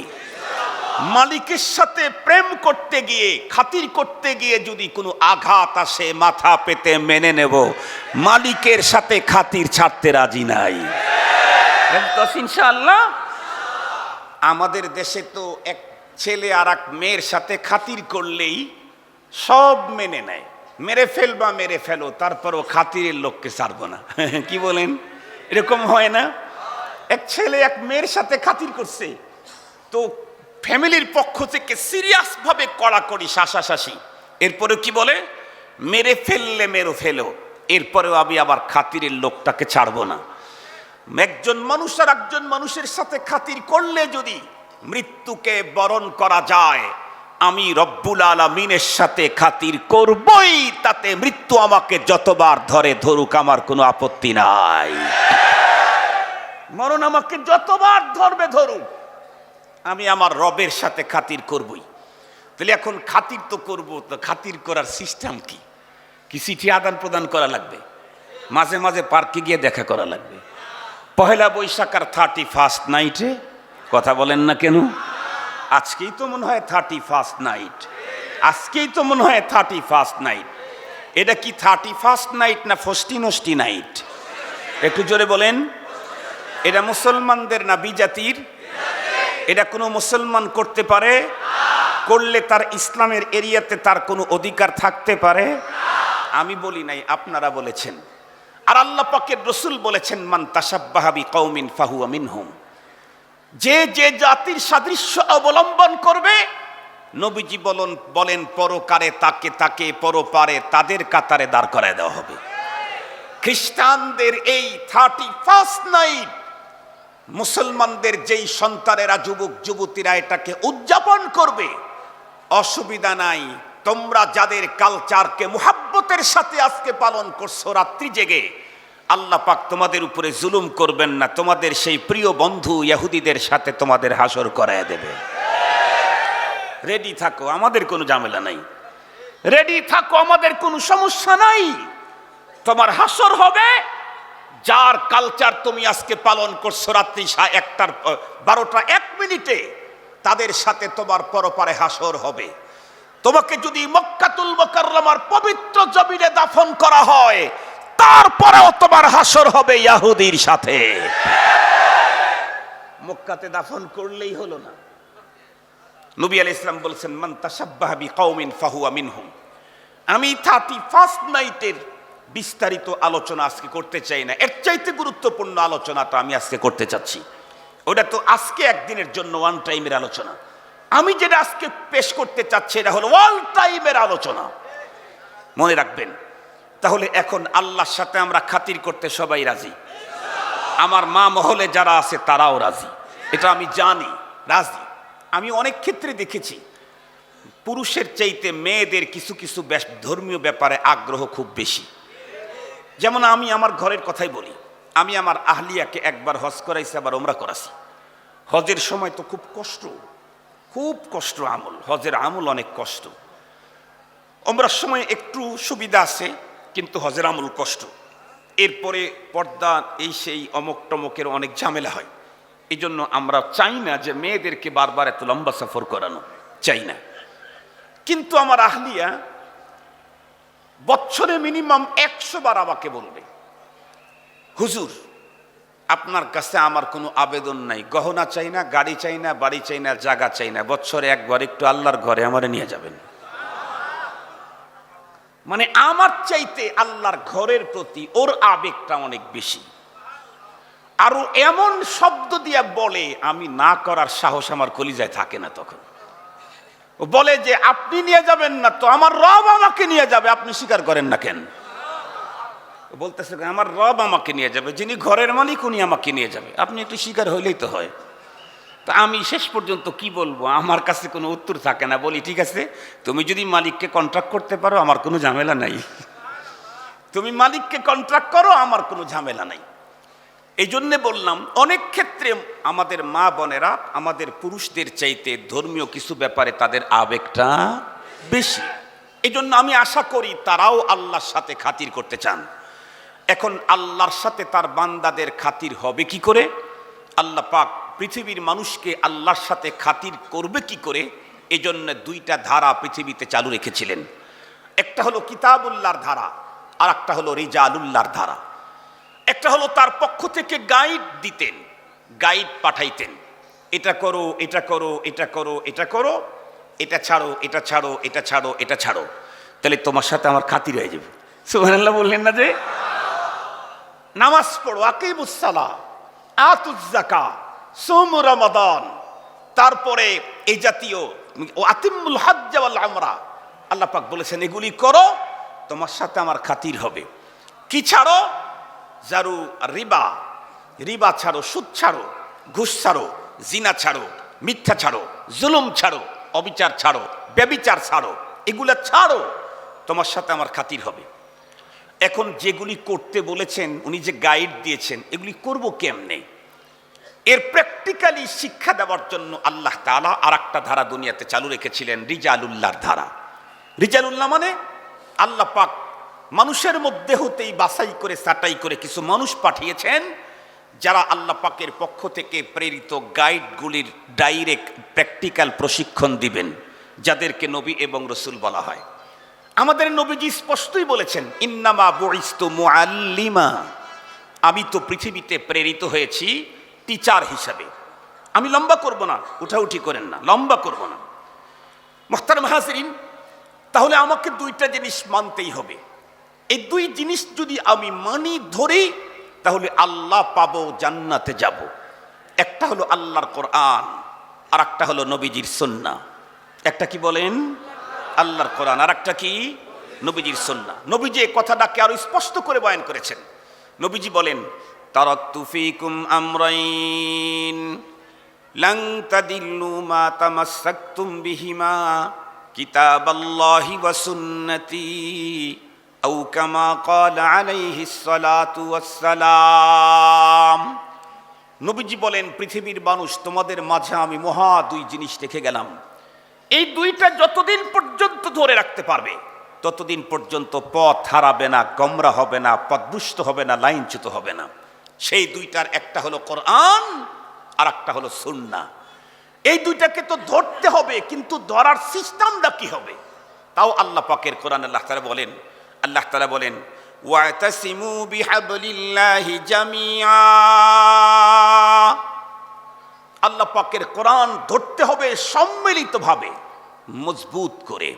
মালিকের সাথে প্রেম করতে গিয়ে, খাতির করতে গিয়ে যদি কোনো আঘাত আসে, মাথা পেতে মেনে নেব, মালিকের সাথে খাতির ছাড়তে রাজি নাই। ইনশাআল্লাহ। আমাদের দেশে তো এক ছেলে আর এক মেয়ের সাথে খাতির করলেই সব মেনে নেয়, মেরে ফেলবা মেরে ফেলো, তারপরও খাতিরের লোককে ছাড়বো না। কি বলেন? এরকম হয় না? এক ছেলে এক মেয়ের সাথে খাতির করছে, তো ফ্যামিলির পক্ষ থেকে সিরিয়াস ভাবে কড়াকড়ি, শাসাশাসি, এরপরে কি বলে, মেরে ফেললে মেরে ফেলো, এরপরেও আমি আবার খাতিরের লোকটাকে ছাড়বো না। একজন মানুষ আর একজন মানুষের সাথে খাতির করলে যদি মৃত্যুকে বরণ করা যায়, আমি রব্বুল আলামিনের সাথে খাতির করবই, তাতে মৃত্যু আমাকে যতবার ধরে ধরুক, আমার কোনো আপত্তি নাই। মরণ আমাকে যতবার ধরবে ধরুক, আমি আমার রবের সাথে খাতির করবই। তাহলে এখন খাতির তো করব, তো খাতির করার সিস্টেম কি? কি চিঠি আদান প্রদান করা লাগবে? মাঝে মাঝে পার্কে গিয়ে দেখা করা লাগবে? পহেলা বৈশাখ আর 31st নাইটে কথা বলেন না কেন? আজকেই তো মনে হয় 31st নাইট, আজকেই তো মনে হয় 31st নাইট। এটা কি 31st নাইট না ফষ্টি নষ্টি নাইট? একটু জোরে বলেন। এটা মুসলমানদের না বিজাতির? এটা কোনো মুসলমান করতে পারে? করলে তার ইসলামের এরিয়াতে তার কোনো অধিকার থাকতে পারে? আমি বলি নাই, আপনারা বলেছেন। আর আল্লাহ পাকের রসুল বলেছেন, মান তাশাব্বাহা বিকওমিন ফাহুয়া মিনহুম। যে যে জাতির সাদৃশ্য অবলম্বন করবে, নবীজি বলেন পরকারে তাকে তাকে পরপারে তাদের কাতারে দাঁড় করায় দেওয়া হবে। খ্রিস্টানদের এই 31st নাইট মুসলমানদের যেই সন্তানেরা, যুবক যুবতীরা এটাকে উদযাপন করবে, অসুবিধা নাই। তোমরা যাদের কালচারকে মুহাব্বতের সাথে আজকে পালন করছো রাত্রি জেগে, আল্লাহ পাক তোমাদের উপরে জুলুম করবেন না, তোমাদের সেই প্রিয় বন্ধু ইহুদিদের সাথে তোমাদের হাসর করায় দেবে। রেডি থাকো, আমাদের কোনো ঝামেলা নাই। রেডি থাকো, আমাদের কোনো সমস্যা নাই। তোমার হাসর হবে যার কালচার তুমি আজকে পালন করছো রাত্রি 12টা 1 মিনিটে, তাদের সাথে তোমার পরপারে হাসর হবে। তোমাকে যদি মক্কাতুল মুকাররমার পবিত্র জমিনে দাফন করা হয়, তারপরেও তোমার হাসর হবে ইহুদির সাথে। মক্কাতে দাফন করলেই হলো না। নবী আলাইহিস সালাম বলেছেন, মান তাশাব্বাহা বিকওমিন ফাহুয়া মিনহুম। আমি 31st নাইটের বিস্তারিত আলোচনা আজকে করতে চাই না, এর চাইতে গুরুত্বপূর্ণ আলোচনাটা আমি আজকে করতে চাচ্ছি। ওটা তো আজকে একদিনের জন্য ওয়ান টাইমের আলোচনা। আমি যেটা আজকে পেশ করতে চাচ্ছি এটা হলো অল টাইমের আলোচনা। মনে রাখবেন। তাহলে এখন আল্লাহর সাথে আমরা খাতির করতে সবাই রাজি। আমার মা মহলে যারা আছে তারাও রাজি, এটা আমি জানি, রাজি। আমি অনেক ক্ষেত্রে দেখেছি পুরুষের চাইতে মেয়েদের কিছু কিছু ধর্মীয় ব্যাপারে আগ্রহ খুব বেশি। যেমন আমি আমার ঘরের কথাই বলি, আমি আমার আহলিয়াকে একবার হজ করাইছি, আবার ওমরা করাছি। হজের সময় তো খুব কষ্ট আমল, হজের আমল অনেক কষ্ট। ওমরার সময় একটু সুবিধা আছে, কিন্তু হজের আমল কষ্ট। এরপরে পর্দা, এই সেই অমক টমকের অনেক ঝামেলা হয়। এই জন্য আমরা চাই না যে মেয়েদেরকে বারবার এত লম্বা সফর করানো, চাই না। কিন্তু আমার আহলিয়া বছরে মিনিমাম 100 বার আমাকে বলবে, হুজুর আপনার কাছে আমার কোনো আবেদন নাই, গহনা চাই না, গাড়ি চাই না, বাড়ি চাই না, জায়গা চাই না, বছরে একবার একটু আল্লাহর ঘরে আমারে নিয়ে যাবেন। মানে আমার চাইতে আল্লাহর ঘরের প্রতি ওর আবেগটা অনেক বেশি। আরো এমন শব্দ দিয়া বলে, আমি না করার সাহস আমার কলিজায় থাকে না। তখন বলে যে আপনি নিয়ে যাবেন না তো আমার রব আমাকে নিয়ে যাবে, আপনি স্বীকার করেন না কেন? বলতেছে আমার রব আমাকে নিয়ে যাবে, যিনি ঘরের মালিক উনি আমাকে নিয়ে যাবে, আপনি একটু স্বীকার হইলেই তো হয়। তা আমি শেষ পর্যন্ত কি বলবো, আমার কাছে কোনো উত্তর থাকে না। বলি ঠিক আছে, তুমি যদি মালিককে কন্ট্রাক্ট করতে পারো আমার কোনো ঝামেলা নাই, তুমি মালিককে কন্ট্রাক্ট করো, আমার কোনো ঝামেলা নাই। এই জন্যে বললাম, অনেক ক্ষেত্রে আমাদের মা বোনেরা আমাদের পুরুষদের চাইতে ধর্মীয় কিছু ব্যাপারে তাদের আবেগটা বেশি। এই জন্য আমি আশা করি তারাও আল্লাহর সাথে খাতির করতে চান। এখন আল্লাহর সাথে তার বান্দাদের খাতির হবে কি করে? আল্লাহ পাক পৃথিবীর মানুষকে আল্লাহর সাথে খাতির করবে কি করে, এজন্য দুইটা ধারা পৃথিবীতে চালু রেখেছিলেন। একটা হলো কিতাবুল্লাহর ধারা, আর একটা হলো রিজালুল্লাহর ধারা। একটা হলো তার পক্ষ থেকে গাইড দিতেন, গাইড পাঠাইতেন, এটা করো, এটা করো, এটা করো, এটা করো, এটা ছাড়ো, এটা ছাড়ো, এটা ছাড়ো, এটা ছাড়ো, তাহলে তোমার সাথে আমার খাতির হয়ে যাবে। সুবহানাল্লাহ বললেন না? যে নামাজ পড়ো, আকিমুস সালাহ, আতুজ যাকাত, সুমু রমাদান, তারপরে এই জাতীয় ও আতিমুল হজ্জ ওয়াল উমরা, আল্লাহ পাক বলেছেন এগুলি করো, তোমার সাথে আমার খাতির হবে। কি ছাড়ো? জারু রিবা, রিবা ছাড়ো, সুদ ছাড়ো, ঘুষ ছাড়ো, জিনা ছাড়ো, মিথ্যা ছাড়ো, জুলুম ছাড়ো, অবিচার ছাড়ো, ব্যভিচার ছাড়ো, এগুলা ছাড়ো, তোমার সাথে আমার খাতির হবে। এখন যেগুলি করতে বলেছেন, উনি যে গাইড দিয়েছেন, এগুলি করব কেমনে, এর প্র্যাকটিক্যালি শিক্ষা দেওয়ার জন্য আল্লাহ তাআলা আর একটা ধারা দুনিয়াতে চালু রেখেছিলেন, রিজালুল্লাহর ধারা। রিজালুল্লাহ মানে আল্লাহ পাক মানুষের মধ্যে হতেই বাছাই করে ছাঁটাই করে কিছু মানুষ পাঠিয়েছেন, যারা আল্লাহ পাকের পক্ষ থেকে প্রেরিত গাইডগুলির ডাইরেক্ট প্র্যাকটিক্যাল প্রশিক্ষণ দিবেন, যাদেরকে নবী এবং রসুল বলা হয়। আমাদের নবীজি স্পষ্টই বলেছেন, ইন্নামা বুইস্তু মুআল্লিমা, আমি তো পৃথিবীতে প্রেরিত হয়েছি টিচার হিসাবে। আমি লম্বা করব না, উঠাউঠি করেন না, লম্বা করব না। মুহতারাম হাজিরিন, তাহলে আমাকে দুইটা জিনিস মানতেই হবে। এই দুই জিনিস যদি আমি মানি ধরি, তাহলে আল্লাহ পাবো, জান্নাতে যাব। একটা হলো আল্লাহর কোরআন, আর একটা হলো নবীজির সুন্নাহ। একটা কি বলেন? আল্লাহর কোরআন, আর একটা কি? নবীজির সুন্নাহ। নবীজি এই কথাটাকে আরো স্পষ্ট করে বয়ান করেছেন। নবীজি বলেন, তারাকতু ফীকুম আমরাইন লান তাদিল্লু মা তামাসসাকতুম বিহিমা কিতাবাল্লাহি ওয়া সুন্নতি আও কামা ক্বালা আলাইহিস সালাতু ওয়াস সালাম। নবীজি বলেন, পৃথিবীর মানুষ, তোমাদের মাঝে আমি মহা দুই জিনিস রেখে গেলাম। এই দুইটা যতদিন পর্যন্ত ধরে রাখতে পারবে, ততদিন পর্যন্ত পথ হারাবে না, গমরা হবে না, পথভ্রষ্ট হবে না, লাইনচ্যুত হবে না। সেই দুইটার একটা হলো কোরআন, আর একটা হলো সুন্নাহ। এই দুইটাকে তো ধরতে হবে, কিন্তু ধরার সিস্টেমটা কি হবে, তাও আল্লাহ পাকের কোরআন আল্লাহ তাআলা বলেন ওয়াতাসিমু বিহাবলিল্লাহি জামিআ। আল্লাহ পাকের কোরআন ধরতে হবে সম্মিলিতভাবে, মজবুত করে,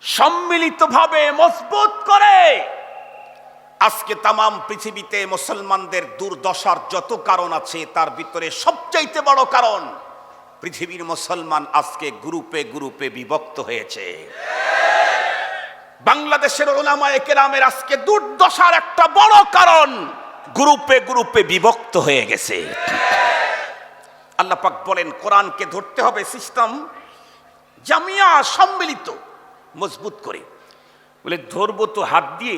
সম্মিলিতভাবে মজবুত করে। আজকে তামাম পৃথিবীতে মুসলমানদের দুর্দশার যত কারণ আছে, তার ভিতরে সবচাইতে বড় কারণ, পৃথিবীর মুসলমান আজকে গ্রুপে গ্রুপে বিভক্ত হয়েছে। বাংলাদেশের উলামায়ে কেরামের আজকে দুর্দশার একটা বড় কারণ, গ্রুপে গ্রুপে বিভক্ত হয়ে গেছে। আল্লাহ পাক বলেন, কোরআনকে ধরতে হবে সিস্টেম জামিয়া, সম্মিলিত, মজবুত করে। বলে ধরবো তো হাত দিয়ে,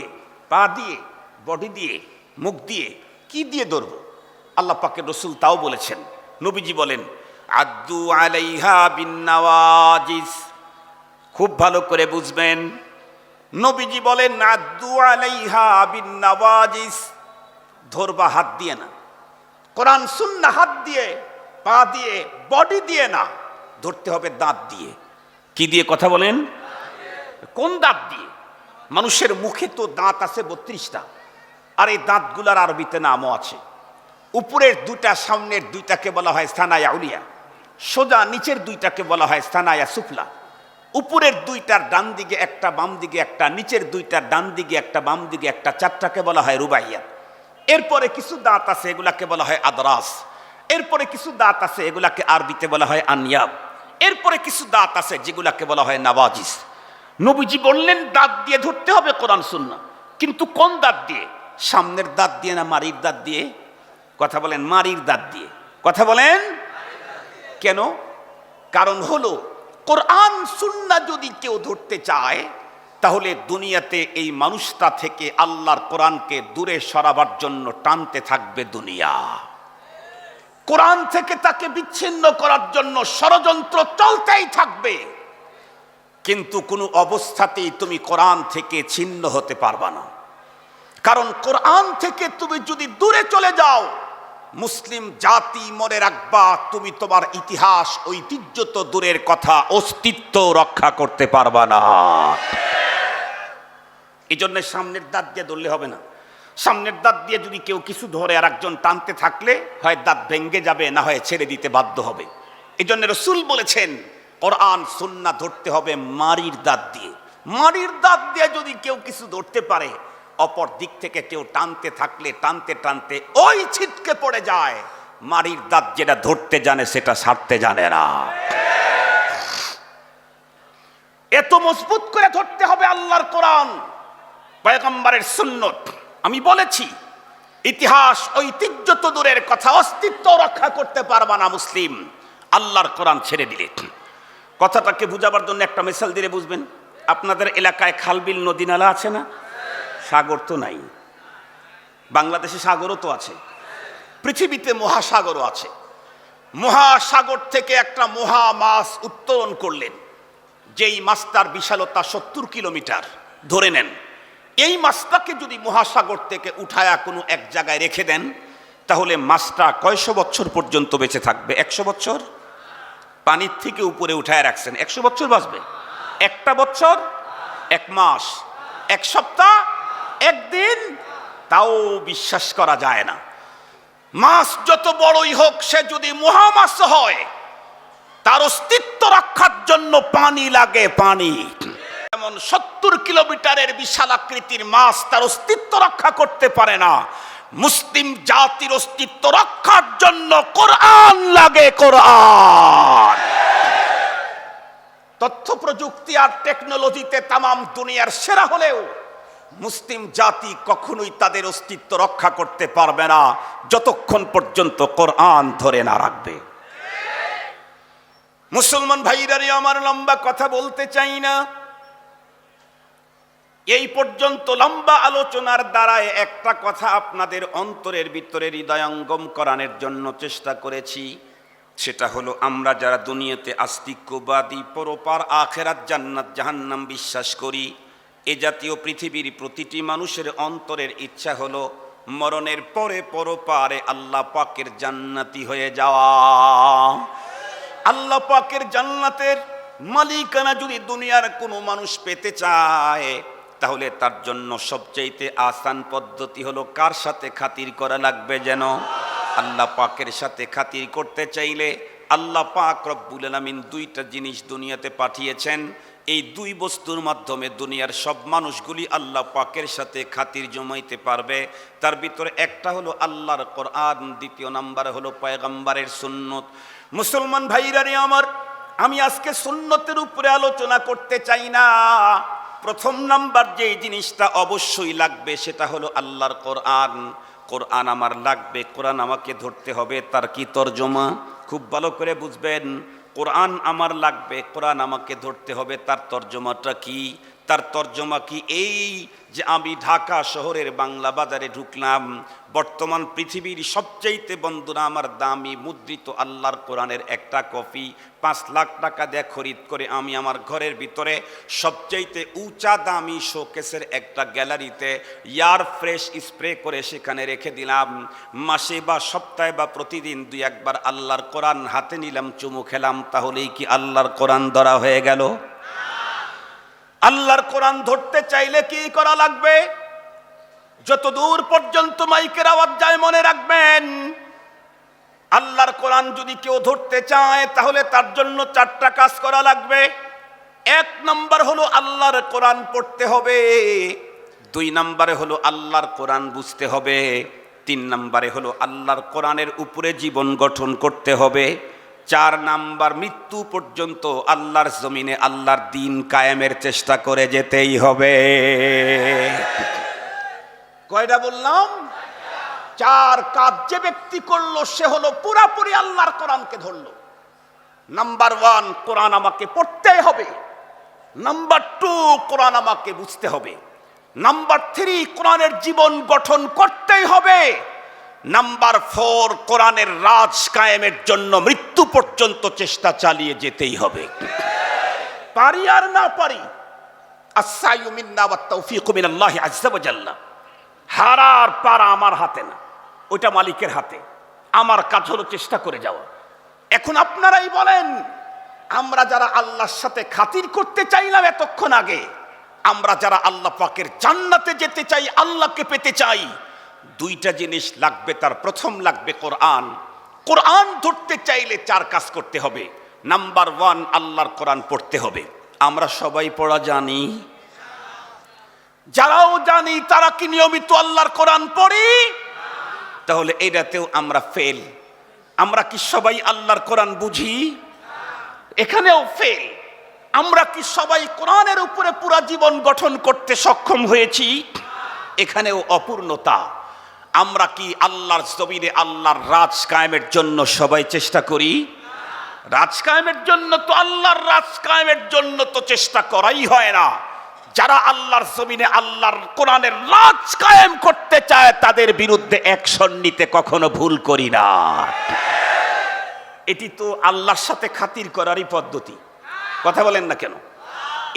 পা দিয়ে, বডি দিয়ে, মুখ দিয়ে, কি দিয়ে ধরবো? আল্লাহ পাকের রসুল তাও বলেছেন। নবীজি বলেন, আদ্দু আলাইহা বিন্নাওয়াজিস। খুব ভালো করে বুঝবেন, নবীজি বলেন আদ্দু আলাইহা বিন্নাওয়াজিস, ধরবা হাত দিয়ে না। কোরআন সুন্নাহ হাত দিয়ে, পা দিয়ে, বডি দিয়ে না, ধরতে হবে দাঁত দিয়ে। কি দিয়ে? কথা বলেন, কোন দাঁত দিয়ে? মানুষের মুখে তো দাঁত আছে 32টা, আর এই দাঁতগুলার আরবিতে নামও আছে। উপরের দুটা, সামনের দুইটাকে বলা হয় সানায়া উলিয়া, সোজা নিচের দুইটাকে বলা হয় সানায়া সুফলা। উপরের দুইটার ডান দিকে একটা, বাম দিকে একটা, নিচের দুইটার ডান দিকে একটা, বাম দিকে একটা, চারটাকে বলা হয় রুবাইয়া। এরপরে কিছু দাঁত আছে, এগুলাকে বলা হয় আদরাস। এরপরে কিছু দাঁত আছে, এগুলাকে আরবিতে বলা হয় আনয়াব। এরপরে কিছু দাঁত আছে, যেগুলাকে বলা হয় নাওয়াজিস। নবীজি বললেন দাঁত দিয়ে ধরতে হবে কোরআন সুন্নাহ, কিন্তু কোন দাঁত দিয়ে? সামনের দাঁত দিয়ে না মারির দাঁত দিয়ে? কথা বলেন, মারির দাঁত দিয়ে। কথা বলেন কেন? কারণ হলো, কোরআন সুন্নাহ যদি কেউ ধরতে চায়, তাহলে দুনিয়াতে এই মানুষটা থেকে আল্লাহর কোরআনকে দূরে সরাবার জন্য টানতে থাকবে দুনিয়া। কোরআন থেকে তাকে বিচ্ছিন্ন করার জন্য ষড়যন্ত্র চলতেই থাকবে। কিন্তু কোনো অবস্থাতেই তুমি কোরআন থেকে ছিন্ন হতে পারবা না। কারণ কোরআন থেকে তুমি যদি দূরে চলে যাও, মুসলিম জাতি মনে রাখবা, তুমি তোমার ইতিহাস ঐতিহ্য তো দূরের কথা, অস্তিত্ব রক্ষা করতে পারবা না। এই জন্য সামনের দাঁত দিয়ে ধরলে হবে না। সামনের দাঁত দিয়ে যদি কেউ কিছু ধরে আর একজন টানতে থাকলে হয় দাঁত ভেঙ্গে যাবে, না হয় ছেড়ে দিতে বাধ্য হবে। এই জন্য রাসূল বলেছেন কোরআন সুন্নাহ ধরতে হবে মারির দাঁত দিয়ে। মারির দাঁত দিয়ে যদি কেউ কিছু ধরতে পারে, অপর দিক থেকে কেউ টানতে থাকলে টানতে টানতে ওই ছিটকে পড়ে যায়। মারির দাঁত যেটা ধরতে জানে সেটা ছাড়তে জানে না। এত মজবুত করে ধরতে হবে আল্লাহর কোরআন, পয়গম্বরের সুন্নত। আমি বলেছি ইতিহাস ঐতিহ্য তো দূরের কথা, অস্তিত্ব রক্ষা করতে পারবা না মুসলিম আল্লাহর কোরআন ছেড়ে দিলে। কথাটাকে বুঝাবার জন্য একটা মিসাল দিলে বুঝবেন। আপনাদের এলাকায় খালবিল নদী নালা আছে না? সাগর তো নাই। বাংলাদেশে সাগরও তো আছে, পৃথিবীতে মহাসাগরও আছে। মহাসাগর থেকে একটা মহা মাছ উত্তোলন করলেন, যেই মাছটার বিশালতা 70 কিলোমিটার ধরে নেন। এই মাছটাকে যদি মহাসাগর থেকে উঠায়া কোনো এক জায়গায় রেখে দেন, তাহলে মাছটা কয়শো বছর পর্যন্ত বেঁচে থাকবে? 100 বছর। পানির থেকে উপরে উঠায় রাখছেন, 100 বছর বাঁচবে? একটা বছর, 1 মাস, 1 সপ্তাহ, 1 দিন, তাও বিশ্বাস করা যায় না। মাছ যত বড়ই হোক, সে যদি মহামাছ হয়, তার অস্তিত্ব রক্ষার জন্য পানি লাগে, পানি। যেমন 70 কিলোমিটারের বিশাল আকৃতির মাছ তার অস্তিত্ব রক্ষা করতে পারে না, মুসলিম জাতির অস্তিত্ব রক্ষার জন্য কোরআন লাগে, কোরআন। তথ্য প্রযুক্তি আর টেকনোলজিতে তামাম দুনিয়ার সেরা হলেও মুসলিম জাতি কখনোই তাদের অস্তিত্ব রক্ষা করতে পারবে না যতক্ষণ পর্যন্ত কোরআন ধরে না রাখবে। মুসলমান ভাইরারে আমার, লম্বা কথা বলতে চাই না। এই পর্যন্ত লম্বা আলোচনার দ্বারায় একটা কথা আপনাদের অন্তরের ভিতরে হৃদয়ঙ্গম করানোর জন্য চেষ্টা করেছি। সেটা হলো, আমরা যারা দুনিয়াতে আস্তিক্যবাদী, পরপার আখেরাত জান্নাত জাহান্নাম বিশ্বাস করি, এ জাতীয় পৃথিবীর প্রতিটি মানুষের অন্তরের ইচ্ছা হলো মরণের পরে পরপারে আল্লাহ পাকের জান্নাতি হয়ে যাওয়া। আল্লাহ পাকের জান্নাতের মালিকানা যদি দুনিয়ার কোনো মানুষ পেতে চায়, তাহলে তার জন্য সবচাইতে আসান পদ্ধতি হলো কার সাথে খাতির করা লাগবে? যেন আল্লাহ পাকের সাথে খাতির করতে চাইলে আল্লাহ পাক রব্বুল আলামিন 2টা জিনিস দুনিয়াতে পাঠিয়েছেন। এই 2 বস্তুর মাধ্যমে দুনিয়ার সব মানুষগুলি আল্লাহ পাকের সাথে খাতির জমাইতে পারবে। তার ভিতরে একটা হলো আল্লাহর কোরআন, দ্বিতীয় নাম্বারে হলো পয়গম্বরের সুন্নত। মুসলমান ভাইরারে আমার, আমি আজকে সুন্নতের উপরে আলোচনা করতে চাই না। প্রথম নাম্বার যে জিনিসটা অবশ্যই লাগবে সেটা হলো আল্লাহর কোরআন। কোরআন আমার লাগবে, কোরআন আমাকে ধরতে হবে। তার কি তরজমা? খুব ভালো করে বুঝবেন। কোরআন আমার লাগবে, কোরআন আমাকে ধরতে হবে, তার তরজমাটা কি? তার তরজমা কি এই যে আমি ঢাকা শহরের বাংলা বাজারে ঢুকলাম, বর্তমান পৃথিবীর সবচাইতে বন্ধুরা আমার দামি মুদ্রিত আল্লাহর কোরআনের একটা কপি 5 লাখ টাকা দিয়ে খরিদ করে আমি আমার ঘরের ভিতরে সবচাইতে উঁচা দামি শোকেসের একটা গ্যালারিতে এয়ার ফ্রেশ স্প্রে করে সেখানে রেখে দিলাম। মাসে বা সপ্তাহে বা প্রতিদিন 2-1 বার আল্লাহর কোরআন হাতে নিলাম, চুমু খেলাম, তাহলেই কি আল্লাহর কোরআন ধরা হয়ে গেল? আল্লাহর কোরআন ধরতে চাইলে কি করা লাগবে? যত দূর পর্যন্ত মাইকের আওয়াজ যায় মনে রাখবেন, আল্লাহর কোরআন যদি কেউ ধরতে চায় তাহলে তার জন্য 4টা কাজ করা লাগবে। 1 নাম্বার হলো আল্লাহর কোরআন পড়তে হবে, 2 নাম্বারে হলো আল্লাহর কোরআন বুঝতে হবে, 3 নাম্বারে হলো আল্লাহর কোরআনের উপরে জীবন গঠন করতে হবে, 4 নাম্বার মৃত্যু পর্যন্ত আল্লাহর জমিনে আল্লাহর দ্বীন কায়েমের চেষ্টা করে যেতেই হবে। কয়টা বললাম? 4 কাজ যে ব্যক্তি করলো সে হলো পুরাপুরি আল্লাহর কোরআনকে ধরলো। নাম্বার 1, কোরআন আমাকে পড়তেই হবে। নাম্বার 2, কোরআন আমাকে বুঝতে হবে। নাম্বার 3, কোরআনের জীবন গঠন করতেই হবে। নাম্বার 4, কোরআনের রাজ কায়েমের জন্য মৃত্যু পর্যন্ত চেষ্টা চালিয়ে যেতেই হবে। পারি আর না পারি, আস-সাইয়ু মিন্না ওয়াত তাওফীকু মিনাল্লাহি আযজা ওয়া জাল্লা। হারার পারা আমার হাতে না, ওইটা মালিকের হাতে। আমার কাজ হলো চেষ্টা করে যাওয়া। এখন আপনারাই বলেন, আমরা যারা আল্লাহর সাথে খাতির করতে চাইলাম এতক্ষণ আগে, আমরা যারা আল্লাহ পাকের জান্নাতে যেতে চাই, আল্লাহকে পেতে চাই, দুইটা জিনিস লাগবে। তার প্রথম লাগবে কোরআন। কোরআন ধরতে চাইলে 4 কাজ করতে হবে। নাম্বার 1, আল্লাহর কোরআন পড়তে হবে। আমরা সবাই পড়া জানি? যারাও জানি তারা কি নিয়মিত আল্লাহর কোরআন পড়ি? তাহলে এটাতেও আমরা ফেল। আমরা কি সবাই আল্লাহর কোরআন বুঝি? এখানেও ফেল। আমরা কি সবাই কোরআনের উপরে পুরা জীবন গঠন করতে সক্ষম হয়েছি? এখানেও অপূর্ণতা। আমরা কি আল্লাহর জমিনে আল্লাহর রাজ কায়েমের জন্য সবাই চেষ্টা করি? রাজ কায়েমের জন্য তো, আল্লাহর রাজ কায়েমের জন্য তো চেষ্টা করাই হয় না। যারা আল্লাহর জমিনে আল্লাহর কোরআনের রাজ কায়েম করতে চায় তাদের বিরুদ্ধে অ্যাকশন নিতে কখনো ভুল করি না। এটি তো আল্লাহর সাথে খাতির করারই পদ্ধতি। কথা বলেন না কেন?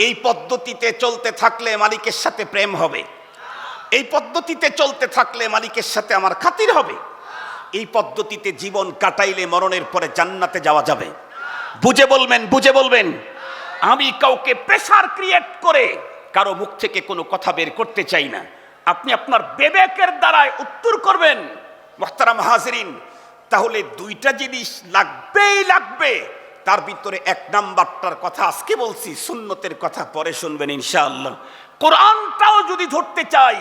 এই পদ্ধতিতে চলতে থাকলে মালিকের সাথে প্রেম হবে। এই পদ্ধতিতে চলতে থাকলে মালিকের সাথে আমার খাতির হবে। এই পদ্ধতিতে জীবন কাটাইলে মরণের পরে জান্নাতে যাওয়া যাবে। বুঝে বলবেন, বুঝে বলবেন। আমি কাউকে প্রেসার ক্রিয়েট করে কারো মুখ থেকে কোনো কথা বের করতে চাই না। আপনি আপনার বিবেকের দ্বারায় উত্তর করবেন। মুহতারাম হাজিরিন, তাহলে দুইটা জিনিস লাগবেই লাগবে। তার ভিতরে 1 নাম্বারটার কথা আজকে বলছি, সুন্নতের কথা পরে শুনবেন ইনশাআল্লাহ। কোরআনটাও যদি ধরতে চাই,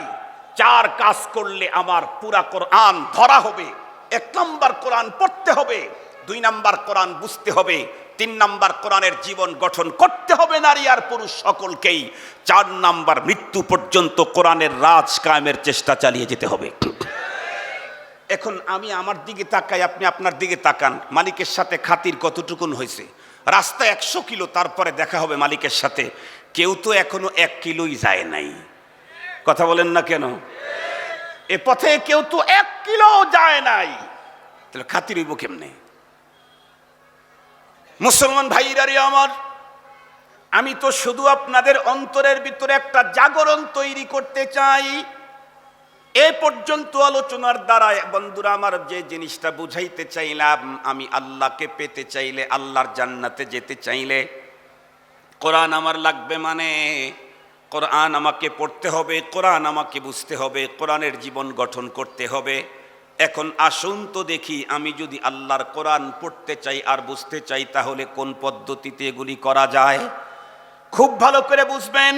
4 কাজ করলে আমার পুরা কোরআন ধরা হবে। 1 নাম্বার কোরআন পড়তে হবে, 2 নাম্বার কোরআন বুঝতে হবে, 3 নাম্বার কোরআনের জীবন গঠন করতে হবে নারী আর পুরুষ সকলকেই, 4 নাম্বার মৃত্যু পর্যন্ত কোরআনের রাজ কায়েমের চেষ্টা চালিয়ে যেতে হবে। এখন আমি আমার দিকে তাকাই, আপনি আপনার দিকে তাকান। মালিকের সাথে খাতির কতটুকুন হয়েছে? রাস্তা 100 কিলো, তারপরে দেখা হবে মালিকের সাথে। কেউ তো এখনো 1 কিলোই যায় নাই। কথা বলেন না কেন? এ পথে কেউ তো 1 কিলো যায় নাই। তাহলে খাতির হইব কেমনে? মুসলমান ভাইরা রে আমার, আমি তো শুধু আপনাদের অন্তরের ভিতরে একটা জাগরণ তৈরি করতে চাই। এ পর্যন্ত আলোচনার দ্বারা বন্ধুরা আমার যে জিনিসটা বুঝাইতে চাইলাম, আমি আল্লাহকে পেতে চাইলে, আল্লাহর জান্নাতে যেতে চাইলে কোরআন আমার লাগবে। মানে কোরআন আমাকে পড়তে হবে, কোরআন আমাকে বুঝতে হবে, কোরআনের জীবন গঠন করতে হবে। এখন আসুন তো দেখি, আমি যদি আল্লাহর কোরআন পড়তে চাই আর বুঝতে চাই, তাহলে কোন পদ্ধতিতে এগুলি করা যায়? খুব ভালো করে বুঝবেন।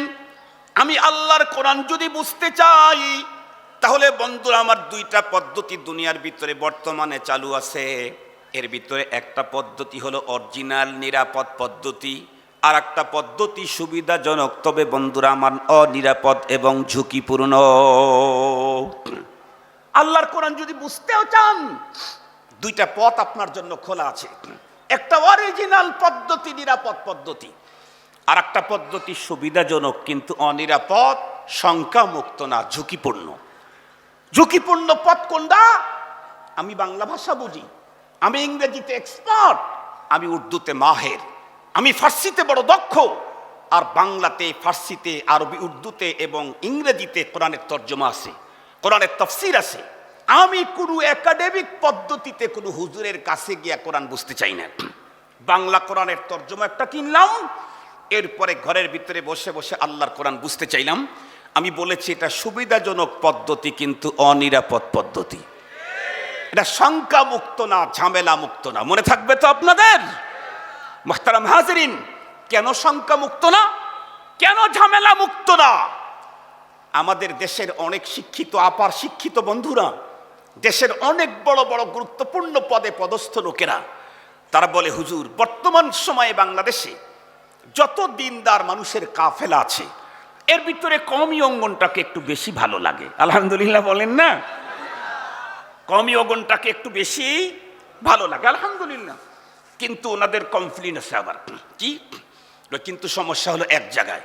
আমি আল্লাহর কোরআন যদি বুঝতে চাই, তাহলে বন্ধুরা আমার 2টা পদ্ধতি দুনিয়ার ভিতরে বর্তমানে চালু আছে। এর ভিতরে একটা পদ্ধতি হলো অরিজিনাল নিরাপদ পদ্ধতি, আর একটা পদ্ধতি সুবিধাজনক, তবে বন্ধুরা আমার অনিরাপদ এবং ঝুঁকিপূর্ণ। আল্লাহর কোরআন যদি বুঝতেও চান, 2টা পথ আপনার জন্য খোলা আছে। একটা অরিজিনাল পদ্ধতি, নিরাপদ পদ্ধতি, আর একটা পদ্ধতি সুবিধাজনক কিন্তু অনিরাপদ, শঙ্কামুক্ত না, ঝুঁকিপূর্ণ। ঝুঁকিপূর্ণ পথ কোনটা? আমি বাংলা ভাষা বুঝি, আমি ইংরেজিতে এক্সপার্ট, আমি উর্দুতে মাহের, আমি ফার্সিতে বড় দক্ষ, আর বাংলাতে, ফার্সিতে, আরবি, উর্দুতে এবং ইংরেজিতে কোরআনের তর্জমা আছে, কোরআনের তাফসীর আছে। আমি কোনো একাডেমিক পদ্ধতিতে কোনো হুজুরের কাছে গিয়া কোরআন বুঝতে চাই না। বাংলা কোরআনের তর্জমা একটা কিনলাম, এরপরে ঘরের ভিতরে বসে বসে আল্লাহর কোরআন বুঝতে চাইলাম। আমি বলেছি এটা সুবিধাজনক পদ্ধতি কিন্তু অনিরাপদ পদ্ধতি। এটা শঙ্কা মুক্ত না, ঝামেলা মুক্ত না। মনে থাকবে তো আপনাদের? মুহতারাম হাজিরিন, কেন শঙ্কা মুক্ত না, কেন ঝামেলা মুক্ত না? আমাদের দেশের অনেক শিক্ষিত আপার শিক্ষিত বন্ধুরা, দেশের অনেক বড় বড় গুরুত্বপূর্ণ পদে পদস্থ লোকেরা, তারা বলে, হুজুর বর্তমান সময়ে বাংলাদেশে যত দিনদার মানুষের কাফেলা আছে, এর ভিতরে কওমি অঙ্গনটাকে একটু বেশি ভালো লাগে। আলহামদুলিল্লাহ বলেন না? কওমি অঙ্গনটাকে একটু বেশি ভালো লাগে, আলহামদুলিল্লাহ। কিন্তু ওনাদের কমপ্লেন আছে আবার, কি কিন্তু সমস্যা হলো এক জায়গায়,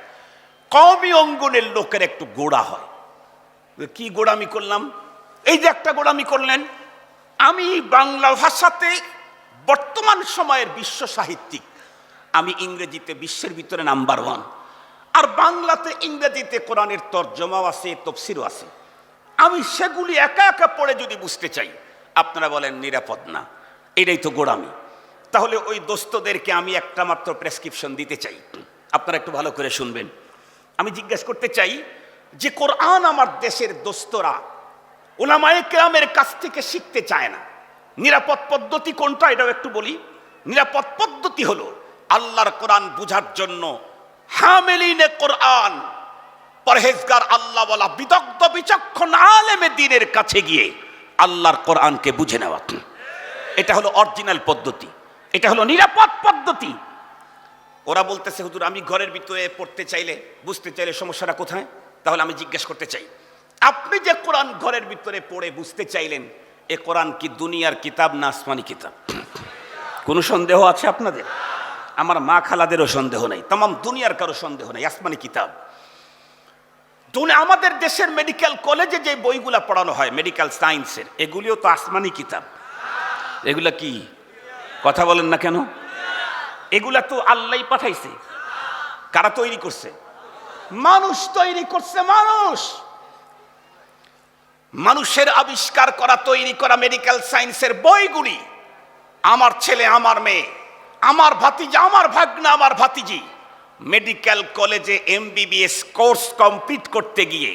কওমি অঙ্গনের লোকের একটু গোড়া হয়। কি গোড়ামি করলাম? এই যে একটা গোড়ামি করলেন, আমি বাংলা ভাষাতে বর্তমান সময়ের বিশ্ব সাহিত্যিক, আমি ইংরেজিতে বিশ্বের ভিতরে নাম্বার 1, আর বাংলাতে ইংরেজিতে কোরআনের তর্জমাও আছে, তাফসীরও আছে। আমি সেগুলি একা একা পড়ে যদি বুঝতে চাই, আপনারা বলেন নিরাপদ না, এটাই তো গোড়ামি। তাহলে ওই দোস্তদেরকে আমি একটা মাত্র প্রেসক্রিপশন দিতে চাই, আপনারা একটু ভালো করে শুনবেন। আমি জিজ্ঞেস করতে চাই যে কোরআন আমার দেশের দোস্তরা উলামায়ে কেরামের কাছ থেকে শিখতে চায় না, নিরাপদ পদ্ধতি কোনটা এটাও একটু বলি। নিরাপদ পদ্ধতি হলো আল্লাহর কোরআন বুঝার জন্য হামিলিনে কোরআন, পরহেজগার আল্লাহ ওয়ালা বিদগ্ধ বিচক্ষণ আলেমে দ্বীনের কাছে গিয়ে আল্লাহর কোরআনকে বুঝে নেওয়া, এটা হলো অরিজিনাল পদ্ধতি, এটা হলো নিরাপদ পদ্ধতি। ওরা বলতেছে হুজুর আমি ঘরের ভিতরে পড়তে চাইলে বুঝতে চাইলে সমস্যাটা কোথায়? তাহলে আমি জিজ্ঞেস করতে চাই, আপনি যে কোরআন ঘরের ভিতরে পড়ে বুঝতে চাইলেন, এ কোরআন কি দুনিয়ার কিতাব না আসমানি কিতাব? কোনো সন্দেহ আছে আপনাদের? আমার মা খালাদেরও সন্দেহ নেই, তামাম দুনিয়ার কারো সন্দেহ নেই, আসমানি কিতাব। আমাদের দেশের মেডিকেল কলেজে যে বইগুলা পড়ানো হয় মেডিকেল সায়েন্সের, এগুলিও তো আসমানি কিতাব। এগুলা কি? কথা বলেন না কেন? এগুলা তো আল্লাহই পাঠাইছে। কারা তৈরি করছে? মানুষ তৈরি করছে। মানুষের আবিষ্কার করা তৈরি করা মেডিকেল সায়েন্সের বইগুলি আমার ছেলে, আমার মেয়ে, আমার ভাতিজা, আমার ভাগ্না, আমার ভাতিজি মেডিকেল কলেজে এমবিবিএস কোর্স কমপ্লিট করতে গিয়ে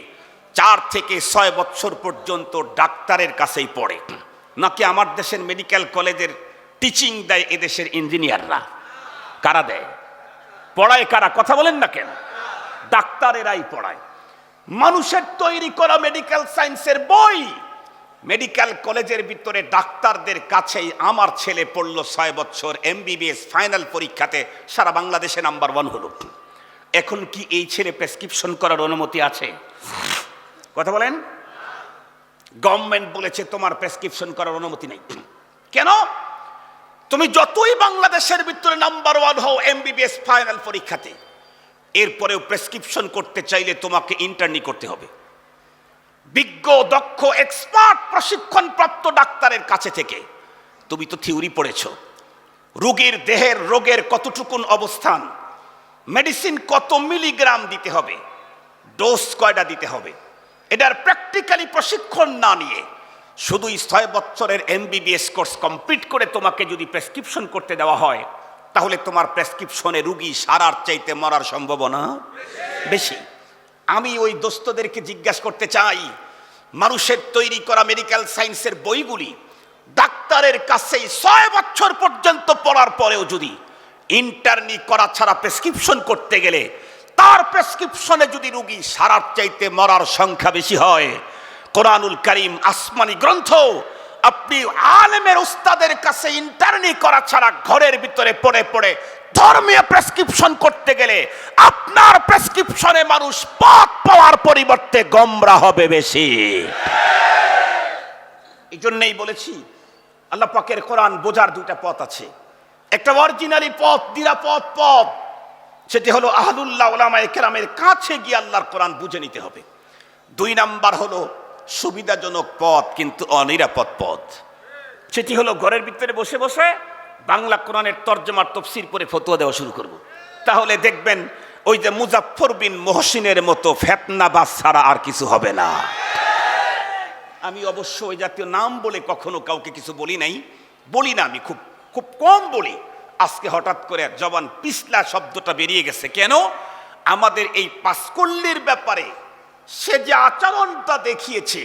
4 থেকে 6 বছর পর্যন্ত ডাক্তারের কাছেই পড়ে। নাকি আমার দেশের মেডিকেল কলেজের টিচিং দেয় এদেশের ইঞ্জিনিয়াররা? কারা দেয়? পড়ায় কারা? কথা বলেন না কেন? ডাক্তারেরাই পড়ায়। মানুষের তৈরি করা মেডিকেল সায়েন্সের বই মেডিকেল কলেজের ভিতরে ডাক্তারদের কাছেই আমার ছেলে পড়লো 6 বছর, এমবিবিএস ফাইনাল পরীক্ষাতে সারা বাংলাদেশে নাম্বার 1 হলো। এখন কি এই ছেলে প্রেসক্রিপশন করার অনুমতি আছে? কথা বলেন। গভর্নমেন্ট বলেছে তোমার প্রেসক্রিপশন করার অনুমতি নেই। কেন? তুমি যতই বাংলাদেশের ভিতরে নাম্বার 1 হও এমবিবিএস ফাইনাল পরীক্ষাতে, এরপরেও প্রেসক্রিপশন করতে চাইলে তোমাকে ইন্টার্নি করতে হবে বিজ্ঞ দক্ষ এক্সপার্ট প্রশিক্ষণপ্রাপ্ত ডাক্তারের কাছে থেকে। তুমি তো থিওরি পড়েছো, রোগীর দেহের রোগের কতটুকুন অবস্থান, মেডিসিন কত মিলিগ্রাম দিতে হবে, ডোজ কয়টা দিতে হবে, এটার প্র্যাকটিক্যালি প্রশিক্ষণ না নিয়ে শুধুই 6 বছরের এমবিবিএস কোর্স কমপ্লিট করে তোমাকে যদি প্রেসক্রিপশন করতে দেওয়া হয়, তাহলে তোমার প্রেসক্রিপশনে রুগী সারার চাইতে মরার সম্ভাবনা বেশি। আমি ওই দোস্তদেরকে জিজ্ঞাসা করতে চাই, মানুষের তৈরি করা মেডিকেল সায়েন্সের বইগুলি ডাক্তারের কাছেই 6 বছর পর্যন্ত পড়ার পরেও যদি ইন্টার্নি করা ছাড়া প্রেসক্রিপশন করতে গেলে তার প্রেসক্রিপশনে যদি রুগী সারার চাইতে মরার সংখ্যা বেশি হয়, কোরআনুল কারীম আসমানি গ্রন্থ আপনি আলেমের উস্তাদের কাছে ইন্টার্নি করা ছাড়া ঘরের ভিতরে পড়ে পড়ে ধর্মীয় প্রেসক্রিপশন করতে গেলে আপনার প্রেসক্রিপশনে মানুষ পথ পাওয়ার পরিবর্তে গোমরা হবে বেশি। এই জন্যই বলেছি আল্লাহ পাকের কোরআন বোঝার 2টা পথ আছে। একটা অরিজিনালি পথ, নিরাপদ পথ, সেটি হলো আহলুল্লাহ উলামায়ে কেরামের কাছে গিয়ে আল্লাহর কোরআন বুঝে নিতে হবে। 2 নাম্বার হলো সুবিধাজনক পথ কিন্তু অনিরাপদ পথ, সেটি হলো ঘরের ভিতরে বসে বসে বাংলা কোরআনের তরজমার তাফসীর পড়ে ফতোয়া দেওয়া শুরু করব। তাহলে দেখবেন ওই যে মুজাফফর বিন মুহসিনের মতো ফিতনাবাজ ছাড়া আর কিছু হবে না। আমি অবশ্য ওই জাতীয় নাম বলে কখনো কাউকে কিছু বলি নাই, বলি না, আমি খুব খুব কম বলি। আজকে হঠাৎ করে জবান পিছলা শব্দটা বেরিয়ে গেছে। কেন? আমাদের এই পাঁচকল্লির ব্যাপারে সে যে আচরণটা দেখিয়েছে,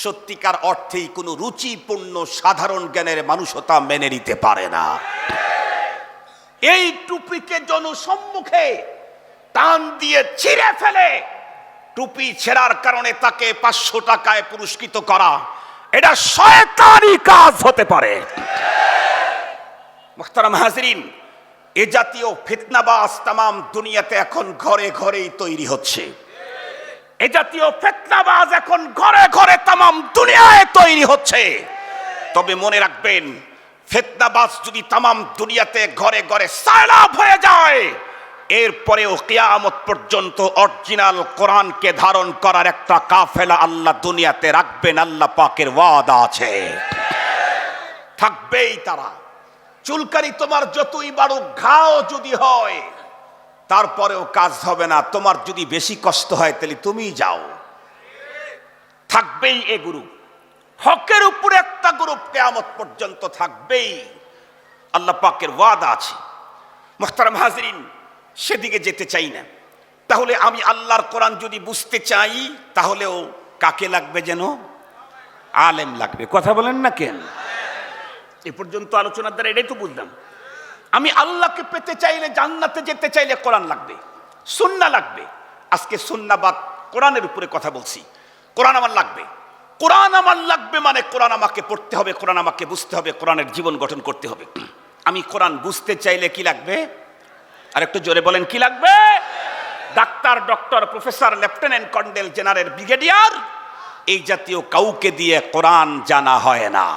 সত্যিকার অর্থেই কোনো রুচিপূর্ণ সাধারণ জ্ঞানের মানুষতা মেনে নিতে পারে না। এই টুপিকে জনসম্মুখে টান দিয়ে ছিঁড়ে ফেলে টুপি ছেঁড়ার কারণে তাকে 500 টাকায় পুরস্কৃত করা, এটা শয়তানি কাজ হতে পারে। মুহতারাম হাজরিন, এ জাতীয় ফিতনাবাজ তামাম দুনিয়াতে এখন ঘরে ঘরেই তৈরি হচ্ছে। এ জাতীয় ফিতনাবাজ এখন ঘরে ঘরে তামাম দুনিয়ায় তৈরি হচ্ছে। তবে মনে রাখবেন, ফিতনাবাজ যদি তামাম দুনিয়াতে ঘরে ঘরে সায়লাব হয়ে যায়, এরপরেও কিয়ামত পর্যন্ত অরিজিনাল কোরআনকে ধারণ করার একটা কাফেলা আল্লাহ দুনিয়াতে রাখবেন। আল্লাহ পাকের ওয়াদা আছে, থাকবেই তারা। চুলকানি তোমার যতই বড় ঘাও যদি হয়, তারপরেও কাজ হবে না। তোমার যদি বেশি কষ্ট হয় তাহলে তুমি যাও, থাকবেই এ গুরু। হকের উপরে একটা গ্রুপ কিয়ামত পর্যন্ত থাকবেই, আল্লাহ পাকের ওয়াদা আছে। মুহতারাম হাজরিন, সেদিকে যেতে চাই না। তাহলে আমি আল্লাহর কোরআন যদি বুঝতে চাই, তাহলেও কাকে লাগবে? যেন আলেম লাগবে। কথা বলেন না কেন? এ পর্যন্ত আলোচনার দ্বারা এটাই তো বুঝলাম। আমি আল্লাহকে পেতে চাইলে, জান্নাতে যেতে চাইলে কোরআন লাগবে, সুন্নাহ লাগবে। আজকে সুন্নাহবাদ কোরআনের উপরে কথা বলছি। কোরআন আমার লাগবে। কোরআন আমার লাগবে মানে কোরআন আমাকে পড়তে হবে, কোরআন আমাকে বুঝতে হবে, কোরআনের জীবন গঠন করতে হবে। আমি কোরআন বুঝতে চাইলে কি লাগবে? আর একটু জোরে বলেন, কি লাগবে? Doctor, doctor, professor, lieutenant colonel, general, brigadier, এই জাতীয় কাউকে দিয়ে কোরআন জানা হয় না।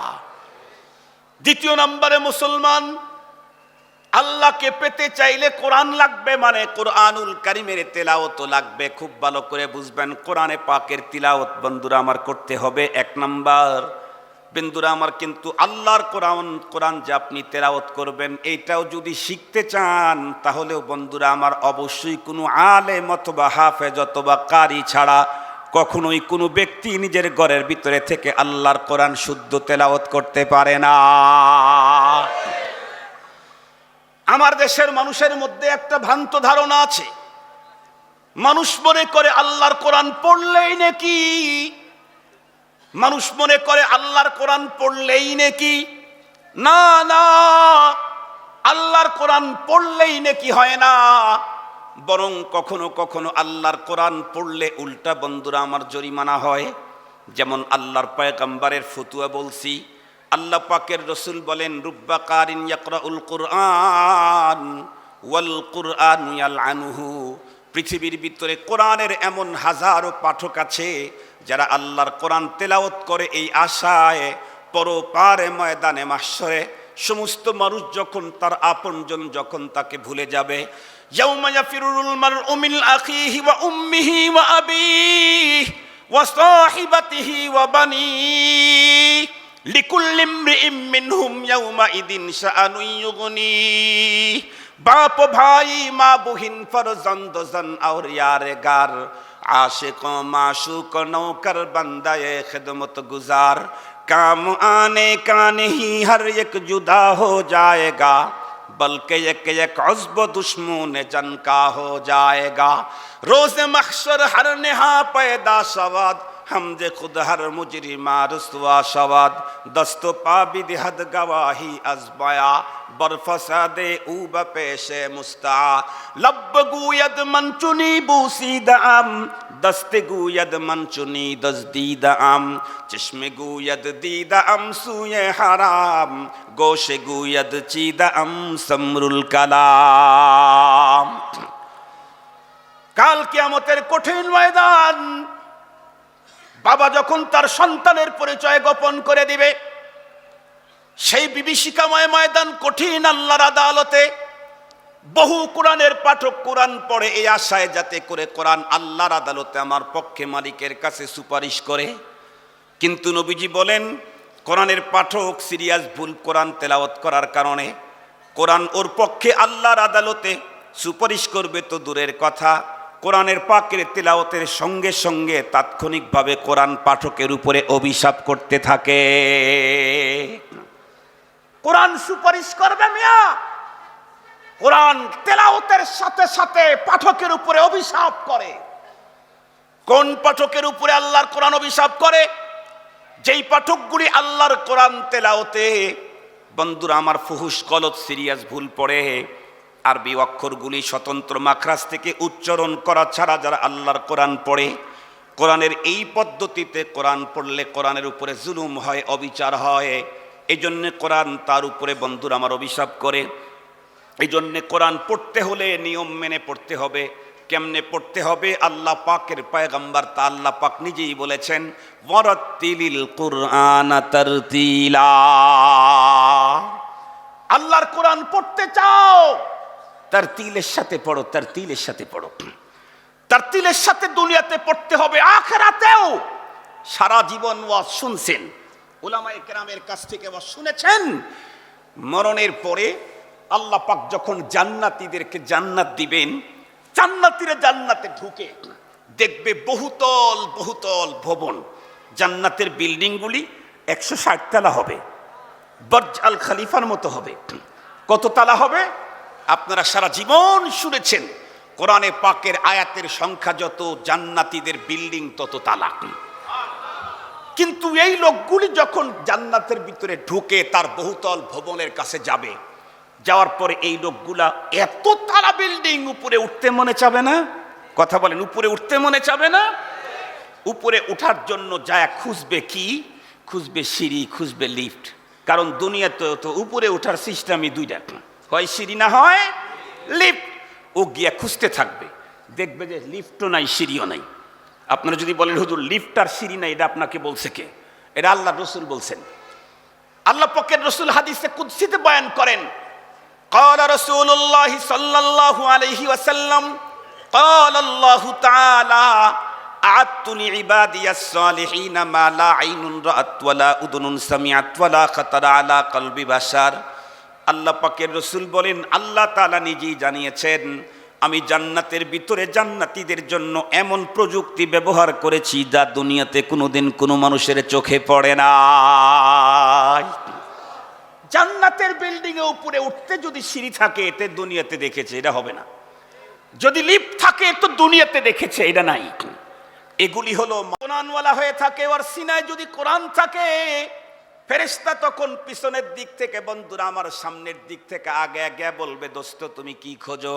দ্বিতীয় নম্বরে মুসলমান, আল্লাহকে পেতে চাইলে কোরআন লাগবে মানে কোরআনুল কারীমের তেলাওয়াত লাগবে। খুব ভালো করে বুঝবেন, কোরআনে পাকের তিলাওয়াত বন্ধুরা আমার করতে হবে। এক নাম্বার বন্ধুরা আমার, কিন্তু আল্লাহর কোরআন যে আপনি তেলাওয়াত করবেন, এইটাও যদি শিখতে চান, তাহলেও বন্ধুরা আমার অবশ্যই কোনো আলেম অথবা হাফেজ অথবা কারি ছাড়া কখনোই কোনো ব্যক্তি নিজের ঘরের ভিতরে থেকে আল্লাহর কোরআন শুদ্ধ তেলাওয়াত করতে পারে না। আমার দেশের মানুষের মধ্যে একটা ভ্রান্ত ধারণা আছে। মানুষ মনে করে আল্লাহর কোরআন পড়লেই নাকি, মানুষ মনে করে আল্লাহর কোরআন পড়লেই নাকি, না না, আল্লাহর কোরআন পড়লেই নাকি হয় না, বরং কখনো কখনো আল্লাহর কোরআন পড়লে উল্টা বন্ধুরা আমার জরিমানা হয়। যেমন আল্লাহর পয়গম্বরের ফতুয়া বলছি, আল্লাহ পাকের রসুল বলেন, রুব্বা কারিন ইয়াকরাউল কুরআন ওয়াল কুরআনু ইয়ালআনুহু। পৃথিবীর ভিতরে কোরআনের এমন হাজারো পাঠক আছে যারা আল্লাহর কোরআন তেলাওয়াত করে এই আশায় পরপারে ময়দানে মাহশরে সমস্ত মানুষ যখন তার আপনজন যখন তাকে ভুলে যাবে, ইয়াউমা ইয়াফিরুল মারউ মিন আখিহি ওয়া উম্মিহি ওয়া আবিহি ওয়া সাহিবাতিহি ওয়া বানিহি লিকুল্লি ইমরিইম মিনহুম ইয়াউমা ইদিন শাআনুন ইউগনিহি। বাপ ভাই, মা বহিন, ফরজন্দ জন और यारगार, आशिक माशूक नौकर बंदाए खिदमत गुजार, काम आने का नहीं हर एक जुदा हो जाएगा, बल्कि एक एक उज़्ब दुश्मन जन का हो जाएगा। रोज़ महशर हर नेहा पैदा शवाद, हमदे खुद हर मुजरिमा रुसवा शवाद, दस्तो पा बिदहद गवाही अज़बाया, बरफसादे ऊब पेशे मुस्ता, लब गुयद मंचुनी बूसीद आम, दस्त गुयद मंचुनी दजदीद आम, चश्म गुयद दीद आम सुए हराम, गोश गुयद चीद आम समरुल कलाम। কাল কিয়ামতের কঠিন ময়দান, বাবা যখন তার সন্তানের পরিচয় গোপন করে দিবে, সেই বিভীষিকাময় ময়দান কঠিন আল্লাহর আদালতে বহু কোরআনের পাঠক কোরআন পড়ে এই আশায় যাতে করে কোরআন আল্লাহর আদালতে আমার পক্ষে মালিকের কাছে সুপারিশ করে। কিন্তু নবীজি বলেন, কোরআনের পাঠক সিরিয়াস ভুল কোরআন তেলাওয়াত করার কারণে কোরআন ওর পক্ষে আল্লাহর আদালতে সুপারিশ করবে তো দূরের কথা, কোরআনের পাকের তেলাওয়াতের সঙ্গে সঙ্গে তাৎক্ষণিকভাবে কোরআন পাঠকের উপরে অভিশাপ করতে থাকে। কোরআন সুপারিশ করবে মিয়া, কোরআন তেলাওয়াতের সাথে সাথে পাঠকের উপরে অভিশাপ করে। কোন পাঠকের উপরে আল্লাহর কোরআন অভিশাপ করে? যেই পাঠকগুলি আল্লাহর কোরআন তেলাওয়াতে বন্ধুরা আমার ফুহুশ গলত সিরিয়াস ভুল পড়ে, আরবি অক্ষরগুলি স্বতন্ত্র মাখরাজ থেকে উচ্চারণ করা ছাড়া যারা আল্লাহর কোরআন পড়ে, কোরআনের এই পদ্ধতিতে কোরআন পড়লে কোরআনের উপরে জুলুম হয়, অবিচার হয়। এই জন্যে কোরআন তার উপরে বন্ধুরা আমার অভিশাপ করে। এই জন্যে কোরআন পড়তে হলে নিয়ম মেনে পড়তে হবে। কেমনে পড়তে হবে? আল্লাহ পাকের পয়গম্বর তা আল্লাহ পাক নিজেই বলেছেন, ওয়ারাত্তিলিল কুরআন তারতিলা। আল্লাহর কোরআন পড়তে চাও, তারতিলের সাথে পড়ো, তারতিলের সাথে পড়ো। তারতিলের সাথে দুনিয়াতে পড়তে হবে, আখিরাতেও। সারা জীবন ওয়াজ শুনছেন, উলামায়ে কেরামের কাছ থেকে ওয়াজ শুনেছেন, মরণের পরে আল্লাহ পাক যখন জান্নাতীদেরকে জান্নাত দিবেন, জান্নাতীরা জান্নাতে ঢুকে দেখবে বহুতল বহুতল ভবন, জান্নাতের বিল্ডিংগুলি 160 তালা হবে, বর্জ আল খলিফার মতো হবে। কত তালা হবে? আপনারা সারা জীবন শুনেছেন, কোরআনে পাকের আয়াতের সংখ্যা যত, জান্নাতীদের বিল্ডিং তত তালা। কিন্তু এই লোকগুলি যখন জান্নাতের ভিতরে ঢুকে তার বহুতল ভবনের কাছে যাবে, যাওয়ার পরে এই লোকগুলা এত তালা বিল্ডিং, উপরে উঠতে মনে চাবে না? কথা বলেন, উপরে উঠতে মনে চাবে না? উপরে উঠার জন্য যায় খুঁজবে কি? খুঁজবে সিঁড়ি, খুঁজবে লিফট। কারণ দুনিয়াতে তো উপরে ওঠার সিস্টেমই দুইটা, হয় সিঁড়ি না হয় লিফট। ও গিয়া খুঁজতে থাকবে, দেখবে যে লিফটও নাই, সিঁড়িও নাই। আপনারা যদি বলেন হুজুর লিফট আর সিঁড়ি নাই, এটা আপনাকে বলছে কে? এটা আল্লাহ রসুল বলছেন। আল্লাহ পাকের রসুল হাদিসে কুদসিতে বয়ান করেন, قال رسول الله صلى الله عليه وسلم قال الله تعالى أعدت لعبادي الصالحين ما لا عين رأت ولا أذن سمعت ولا خطر على قلب بشر। আল্লাহ পাকের রসুল বলেন, আল্লাহ তাআলা নিজেই জানিয়েছেন, আমি জান্নাতের ভিতরে জান্নাতীদের জন্য এমন প্রযুক্তি ব্যবহার করেছি যা দুনিয়াতে কোনোদিন কোনো মানুষের চোখে পড়ে না। জান্নাতের বিল্ডিং এ উপরে উঠতে যদি সিঁড়ি থাকে, এতে দুনিয়াতে দেখেছে, এটা হবে না। যদি লিফট থাকে তো দুনিয়াতে দেখেছে, এটা নাই। এগুলি হলো কোরআনওয়ালা হয়ে থাকে। ওর সিনায় যদি কোরআন থাকে, ফেরেশতা তখন পিছনের দিক থেকে, বন্ধুরা আমার সামনের দিক থেকে আগে আগে বলবে, দোস্ত তুমি কি খোঁজো?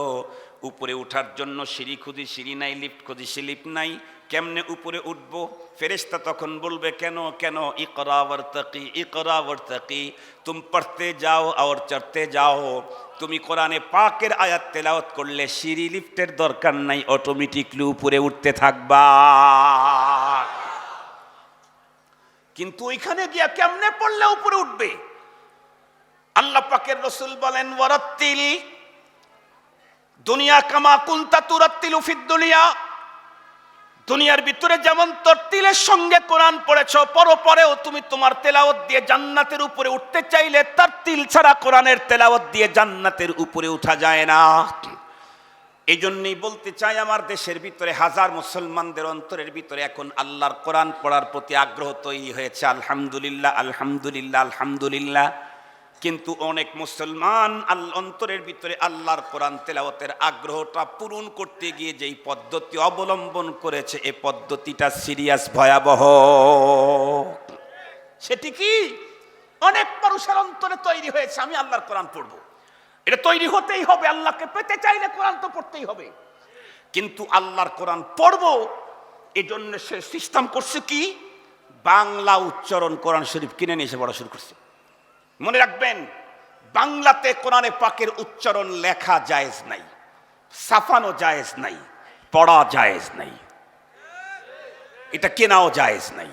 উপরে উঠার জন্য সিঁড়ি খুঁজি, সিঁড়ি নাই, লিফট খুঁজি, লিফট নাই, কেমনে উপরে উঠবো? ফেরেশতা তখন বলবে, কেন কেন? ইকরা ওয়ারতাকি, ইকরা ওয়ারতাকি, তুম পড়তে যাও আর চড়তে যাও। তুমি কোরআনে পাকের আয়াত তেলাওয়াত করলে সিঁড়ি লিফটের দরকার নাই, অটোমেটিকলি উপরে উঠতে থাকবা। কিন্তু ওইখানে গিয়া কেমনে পড়লে উপরে উঠবে? আল্লাহ পাকের রসুল বলেন, ওয়ারাত্তিল দুনিয়া কামা কুনতা তুরাত্তিলু ফিদ দুনিয়া। দুনিয়ার ভিতরে যেমন তরতিলের সঙ্গে কোরআন পড়েছো, পরেও তুমি তোমার তেলাওয়াত দিয়ে জান্নাতের উপরে উঠতে চাইলে তরতিল ছাড়া কোরআনের তেলাওয়াত দিয়ে জান্নাতের উপরে উঠা যায় না। এই জন্যই বলতে চাই, আমার দেশের ভিতরে হাজার মুসলমানদের অন্তরের ভিতরে এখন আল্লাহর কোরআন পড়ার প্রতি আগ্রহ তৈরি হয়েছে। আলহামদুলিল্লাহ, আলহামদুলিল্লাহ, আলহামদুলিল্লাহ। কিন্তু অনেক মুসলমান অন্তরের ভিতরে আল্লাহর কোরআন তেলাওয়াতের আগ্রহটা পূরণ করতে গিয়ে যেই পদ্ধতি অবলম্বন করেছে, এই পদ্ধতিটা সিরিয়াস, ভয়াবহ। সেটি কি? অনেক মানুষের অন্তরে তৈরি হয়েছে, আমি আল্লাহর কোরআন পড়বো। এটা তৈরি হতেই হবে, আল্লাহকে পেতে চাইলে কোরআন তো পড়তেই হবে। কিন্তু আল্লাহর কোরআন পড়বো, এজন্য সে সিস্টেম করছে কি? বাংলা উচ্চারণ কোরআন শরীফ কিনে নিয়ে এসে পড়া শুরু করছে। মনে রাখবেন, বাংলাতে কোরআনে পাকের উচ্চারণ লেখা জায়েজ নাই, ছাপানো জায়েজ নাই, পড়া জায়েজ নাই, এটা কেনাও জায়েজ নাই।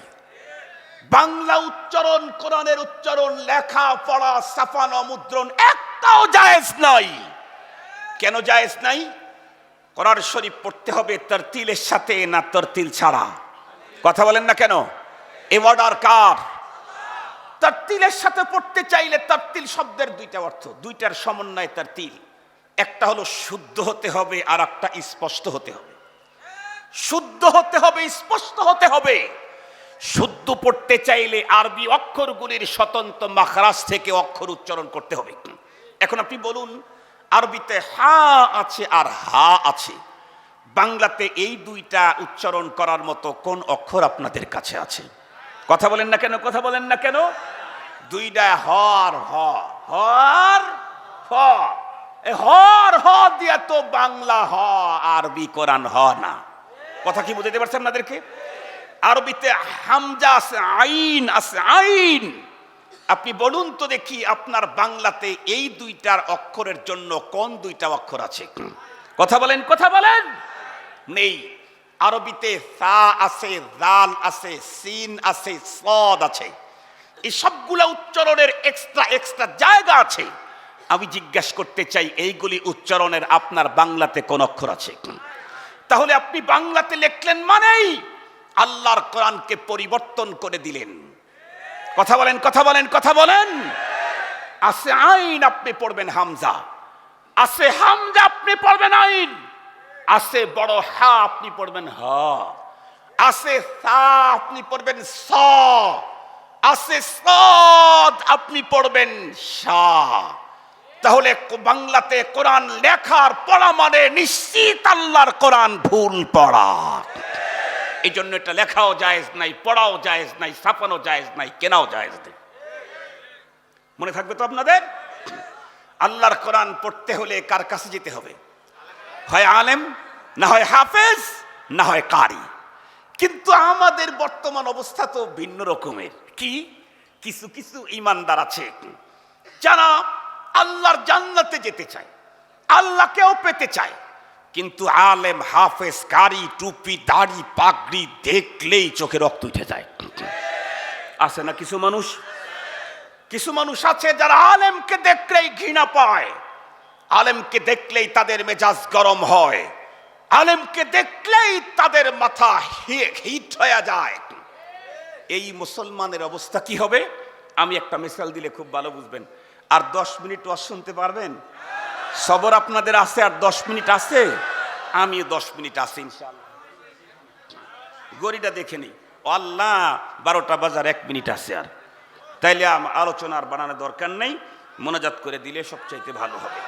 বাংলা উচ্চারণ, কোরআনের উচ্চারণ, লেখা পড়া, ছাপানো, মুদ্রণ একটাও জায়েজ নাই। কেন জায়েজ নাই? কোরআন শরীফ পড়তে হবে তরতিলের সাথে না তরতিল ছাড়া? কথা বলেন না কেন? এ অর্ডার কার? তরতিলের সাথে পড়তে চাইলে, তরতিল শব্দের দুইটা অর্থ, দুইটার সমন্বয় তরতিল। একটা হলো শুদ্ধ হতে হবে, আর একটা স্পষ্ট হতে হবে। শুদ্ধ হতে হবে, স্পষ্ট হতে হবে। শুদ্ধ পড়তে চাইলে আরবি অক্ষরগুলির স্বতন্ত্র মাখরাজ থেকে অক্ষর উচ্চারণ করতে হবে। এখন আপনি বলুন, আরবিতে হা আছে আর হা আছে, বাংলাতে এই দুইটা উচ্চারণ করার মতো কোন অক্ষর আপনাদের কাছে আছে? কথা বলেন না কেন? কথা বলেন না কেন? দুইটা হর হ, হর হ। হর হ দিয়া তো বাংলা হ, আরবি কোরআন হ না। কথা কি বুঝাতে পারছেন আপনাদেরকে? আরবিতে হামজা আছে, আইন আছে, আইন। আপনি বলুন তো দেখি, আপনার বাংলাতে এই দুইটার অক্ষরের জন্য কোন দুইটা অক্ষর আছে? কথা বলেন, কথা বলেন। নেই। আরবিতে সা আছে, জাল আছে, সিন আছে, সদ আছে। এই সবগুলা উচ্চারণের এক্সট্রা এক্সট্রা জায়গা আছে। আমি জিজ্ঞাসা করতে চাই, এইগুলি উচ্চারণের আপনার বাংলাতে কোন অক্ষর আছে? তাহলে আপনি বাংলাতে লিখলেন মানেই আল্লাহর কোরআনকে পরিবর্তন করে দিলেন। কথা বলেন, কথা বলেন, কথা বলেন। আছে আইন, আপনি পড়বেন হামজা। আছে হামজা, আপনি পড়বেন আইন। আছে বড় হা, আপনি পড়বেন হ। আছে সা, আপনি পড়বেন স। আছে সদ, আপনি পড়বেন শাহ। তাহলে বাংলাতে কোরআন লেখার পড়া মানে নিশ্চিত আল্লাহর কোরআন ভুল পড়া। এই জন্য এটা লেখাও জায়েজ নাই, পড়াও জায়েজ নাই, ছাপানো জায়েজ নাই, কেনাও জায়েজ নেই। মনে থাকবে তো আপনাদের? আল্লাহর কোরআন পড়তে হলে কার কাছে যেতে হবে? হয় আলেম, না হয় হাফেজ, না হয় কারি। কিন্তু আমাদের বর্তমান অবস্থা তো ভিন্ন রকমের। কি কিছু কিছু ইমানদার আছে যারা আল্লাহর জান্নাতে যেতে চায়, আল্লাহকেও পেতে চায়, কিন্তু আলেম, হাফেজ, কারি, টুপি, দাড়ি, পাগড়ি দেখলেই চোখে রক্ত উঠে যায়। আছে না কিছু মানুষ? কিছু মানুষ আছে যারা আলেমকে দেখলেই ঘৃণা পায়, আলেমকে দেখলেই তাদের মেজাজ গরম হয়, আলেমকে দেখলেই তাদের মাথা হিট হয়ে যায়। এই মুসলমানের অবস্থা কি হবে? আমি একটা মিসাল দিলে খুব ভালো বুঝবেন। আর 10 মিনিট ওয়াজ শুনতে পারবেন? সবর আপনাদের আছে? আর 10 মিনিট আছে? আমি 10 মিনিট আছে ইনশাআল্লাহ। গড়িটা দেখে নি, আল্লাহ 12টা বাজার 1 মিনিট আছে। আর তাইলে আলোচনার বানানোর দরকার নেই, মোনাজাত করে দিলে সবচাইতে ভালো হবে।